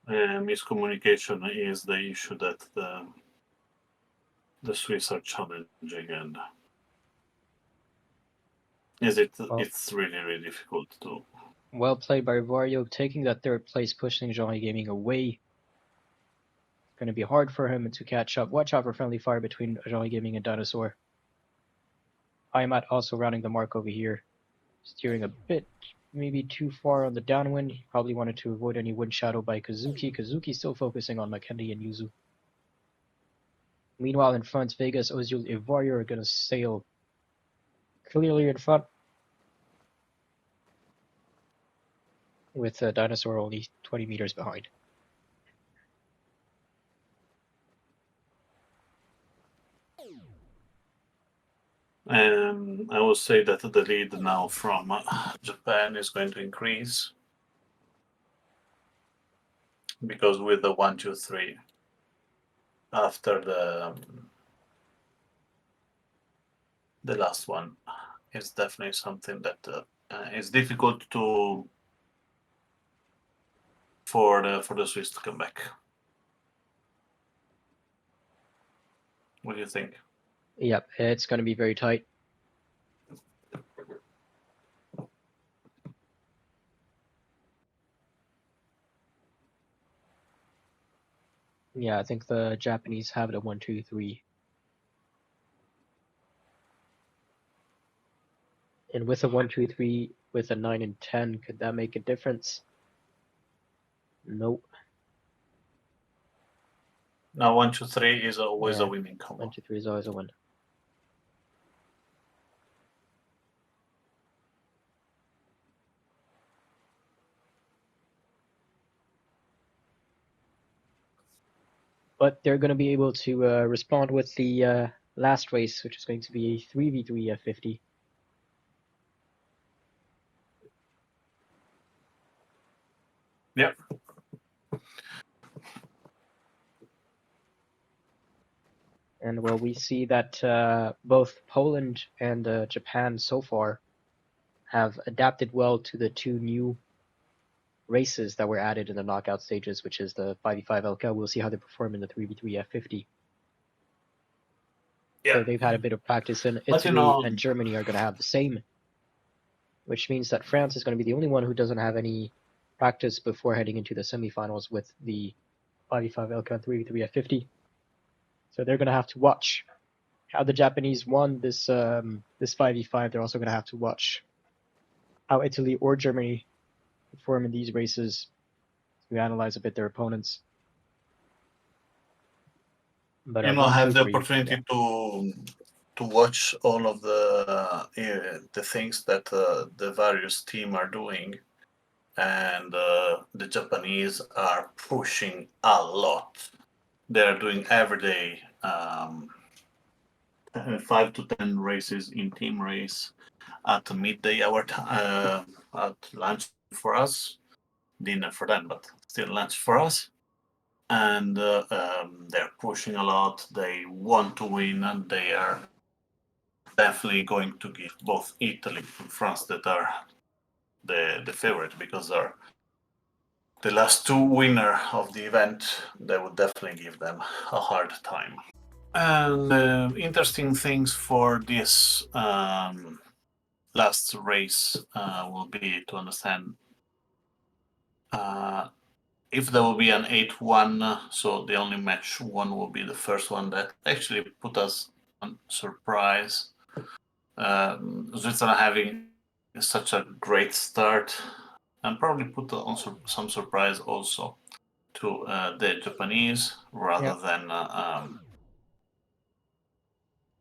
miscommunication is the issue that the Swiss are challenging, and it's really difficult to. Well played by Vario, taking that third place, pushing Jean Gaming away. It's going to be hard for him to catch up. Watch out for friendly fire between Jean Gaming and Dinosaur. Iamat also rounding the mark over here, steering a bit maybe too far on the downwind. He probably wanted to avoid any wind shadow by Kazuki. Kazuki still focusing on Makendi and Yuzu. Meanwhile, in front, Vegas, Ozil, Ivario are going to sail clearly in front, with Dinosaur only 20 meters behind. And I will say that the lead now from Japan is going to increase, because with the 1, 2, 3, after the last one, is definitely something that is difficult for the Swiss to come back. What do you think? Yep, it's going to be very tight. Yeah, I think the Japanese have it at 1, 2, 3. And with a 1, 2, 3, with a 9 and 10, could that make a difference? Nope. Now 1, 2, 3 is always a winning combo. 1, 2, 3 is always a win. But they're going to be able to respond with the last race, which is going to be a 3v3 F50. Yep. And well, we see that both Poland and Japan so far have adapted well to the two new races that were added in the knockout stages, which is the 5v5 LK. We'll see how they perform in the 3v3 F50. Yeah. So they've had a bit of practice, and Italy and Germany are going to have the same, which means that France is going to be the only one who doesn't have any practice before heading into the semifinals with the 5v5 LK and 3v3 F50. So they're going to have to watch how the Japanese won this 5v5. They're also going to have to watch how Italy or Germany perform in these races to analyze a bit their opponents. But you know, have the opportunity to watch all of the things that the various team are doing, and the Japanese are pushing a lot. They're doing every day 5 to 10 races in team race at midday our at lunch for us, dinner for them, but still lunch for us. And they're pushing a lot. They want to win, and they are definitely going to give both Italy and France, that are the favorite, because they're the last two winner of the event. They would definitely give them a hard time. And interesting things for this last race will be to understand if there will be an 8-1, so the only match one will be the first one. That actually put us on surprise. Switzerland having such a great start, and probably put on some surprise also to the Japanese, rather than.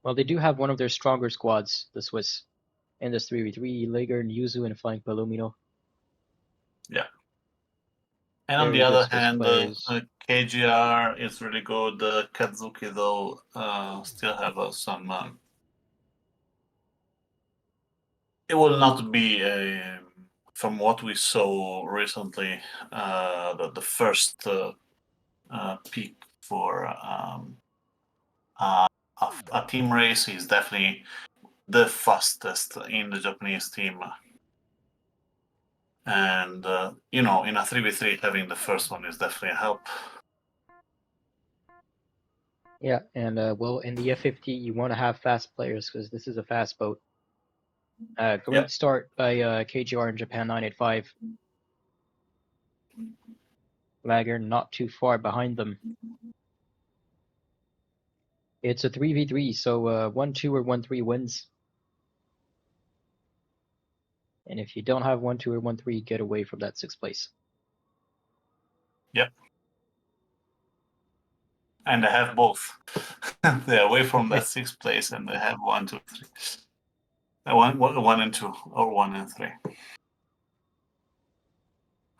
Well, they do have one of their stronger squads, the Swiss, in this 3v3, Lager and Yuzu and flank Palomino. Yeah. And Very on the good other Swiss hand, players. KGR is really good. Kazuki, though, still have some. It will not be, from what we saw recently, the first peak for a team race. Is definitely the fastest in the Japanese team. And in a 3v3, having the first one is definitely a help. Yeah, and well, in the F50, you want to have fast players because this is a fast boat. Great start by KGR in Japan 985. Lagger not too far behind them. It's a 3v3, so 1-2 or 1-3 wins. And if you don't have 1-2 or 1-3, get away from that 6th place. Yep. And they have both. They're away from that 6th place, and they have 1, 2, 3. 1 and 2, or 1 and 3.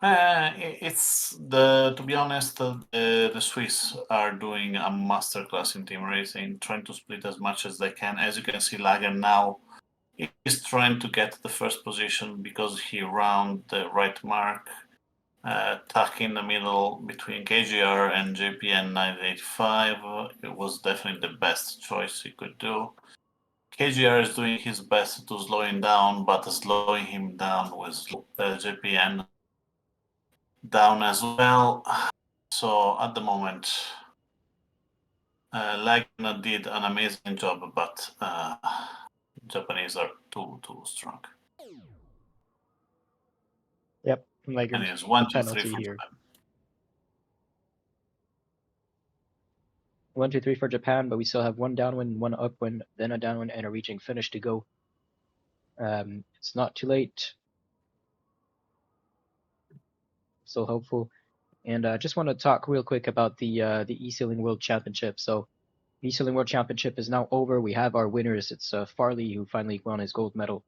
To be honest, the Swiss are doing a masterclass in team racing, trying to split as much as they can. As you can see, Lager now is trying to get the first position because he round the right mark, tuck in the middle between KGR and JPN 985. It was definitely the best choice he could do. KGR is doing his best to slow him down, but slowing him down with JPN down as well. So at the moment, Lagna did an amazing job, but Japanese are too strong. Yep, And Lagger's it's 1, 2, 3 penalty for here. Japan. 1, 2, 3 for Japan, but we still have one downwind, one upwind, then a downwind, and a reaching finish to go. It's not too late. Still hopeful. And I just want to talk real quick about the eSailing World Championship. So, eSailing World Championship is now over. We have our winners. It's Farley, who finally won his gold medal.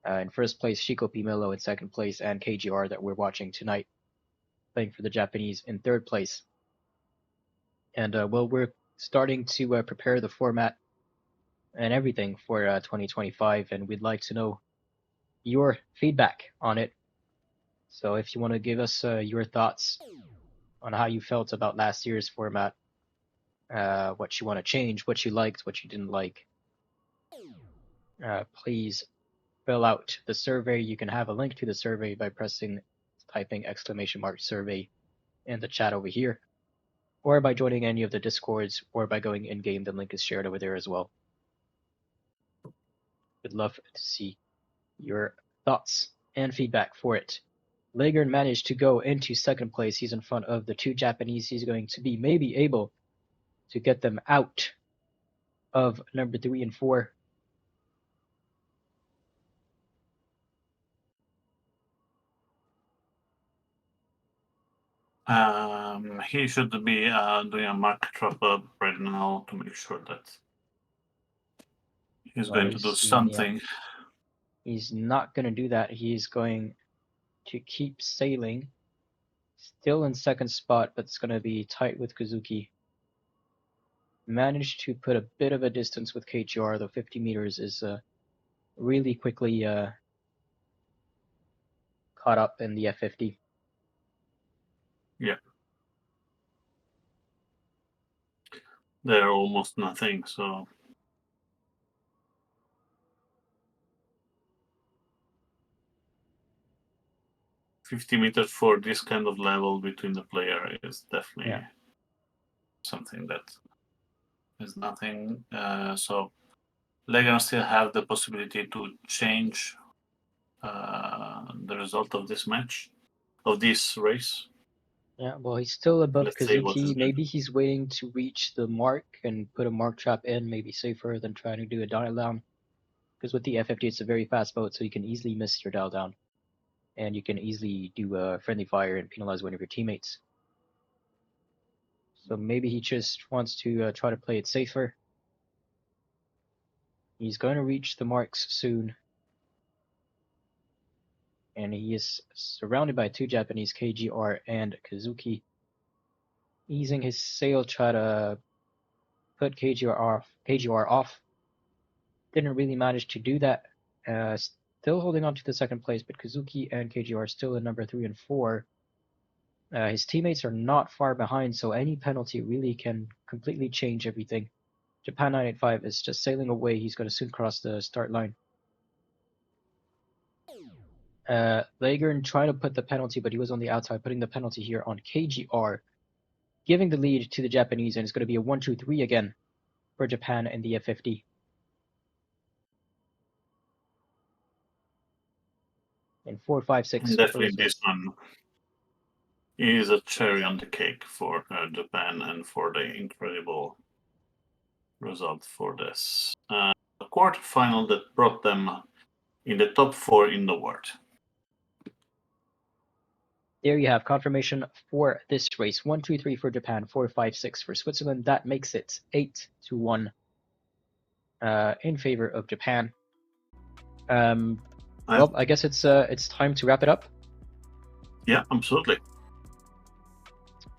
In first place, Shiko Pimelo in second place, and KGR that we're watching tonight, playing for the Japanese in third place. And well, we're starting to prepare the format and everything for 2025, and we'd like to know your feedback on it. So if you want to give us your thoughts on how you felt about last year's format, what you want to change, what you liked, what you didn't like, please fill out the survey. You can have a link to the survey by typing !survey in the chat over here, or by joining any of the discords, or by going in game. The link is shared over there as well. Would love to see your thoughts and feedback for it. Lager managed to go into second place. He's in front of the two Japanese. He's going to be maybe able to get them out of number 3 and 4. He should be doing a mark drop up right now to make sure that he's going to do something. He's not going to do that. He's going to keep sailing. Still in second spot, but it's going to be tight with Kazuki. Managed to put a bit of a distance with KGR, though 50 meters is really quickly caught up in the F50. Yeah. They're almost nothing, so 50 meters for this kind of level between the player is definitely something that is nothing. So Legan still have the possibility to change the result of this match, of this race. Yeah, well, he's still above Let's see what is Kazuki. Maybe he's waiting to reach the mark and put a mark trap in, maybe safer than trying to do a dial down. Because with the F50, it's a very fast boat, so you can easily miss your dial down. And you can easily do a friendly fire and penalize one of your teammates. So maybe he just wants to try to play it safer. He's going to reach the marks soon. And he is surrounded by two Japanese, KGR and Kazuki. Easing his sail, try to put KGR off. Didn't really manage to do that. Still holding on to the second place, but Kazuki and KGR are still in number 3 and 4. His teammates are not far behind, so any penalty really can completely change everything. Japan 985 is just sailing away. He's going to soon cross the start line. Lagern trying to put the penalty, but he was on the outside, putting the penalty here on KGR, giving the lead to the Japanese, and it's going to be a 1-2-3 again for Japan in the F50. And 4-5-6. And definitely this one is a cherry on the cake for Japan and for the incredible result for this. A quarterfinal that brought them in the top 4 in the world. There you have confirmation for this race. 1-2-3 for Japan, 4-5-6 for Switzerland. That makes it 8-1 in favor of Japan. Well, I guess it's time to wrap it up. Yeah, absolutely.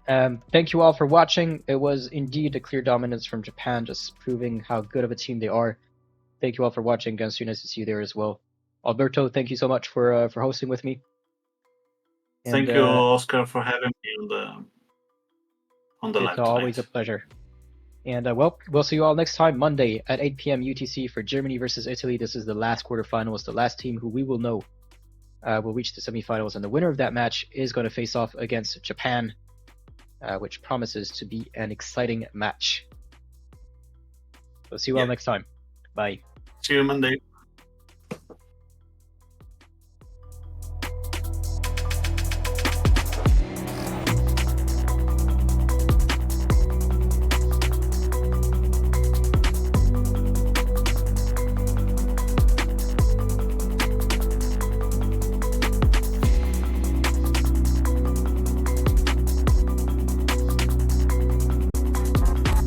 Thank you all for watching. It was indeed a clear dominance from Japan, just proving how good of a team they are. Thank you all for watching. It's nice to see you there as well. Alberto, thank you so much for hosting with me. Thank you, Oscar, for having me on the live It's always tonight. a pleasure. And well, we'll see you all next time, Monday at 8 p.m. UTC for Germany versus Italy. This is the last quarterfinals. The last team who we will know will reach the semifinals, and the winner of that match is going to face off against Japan, which promises to be an exciting match. We'll see you all next time. Bye. See you Monday.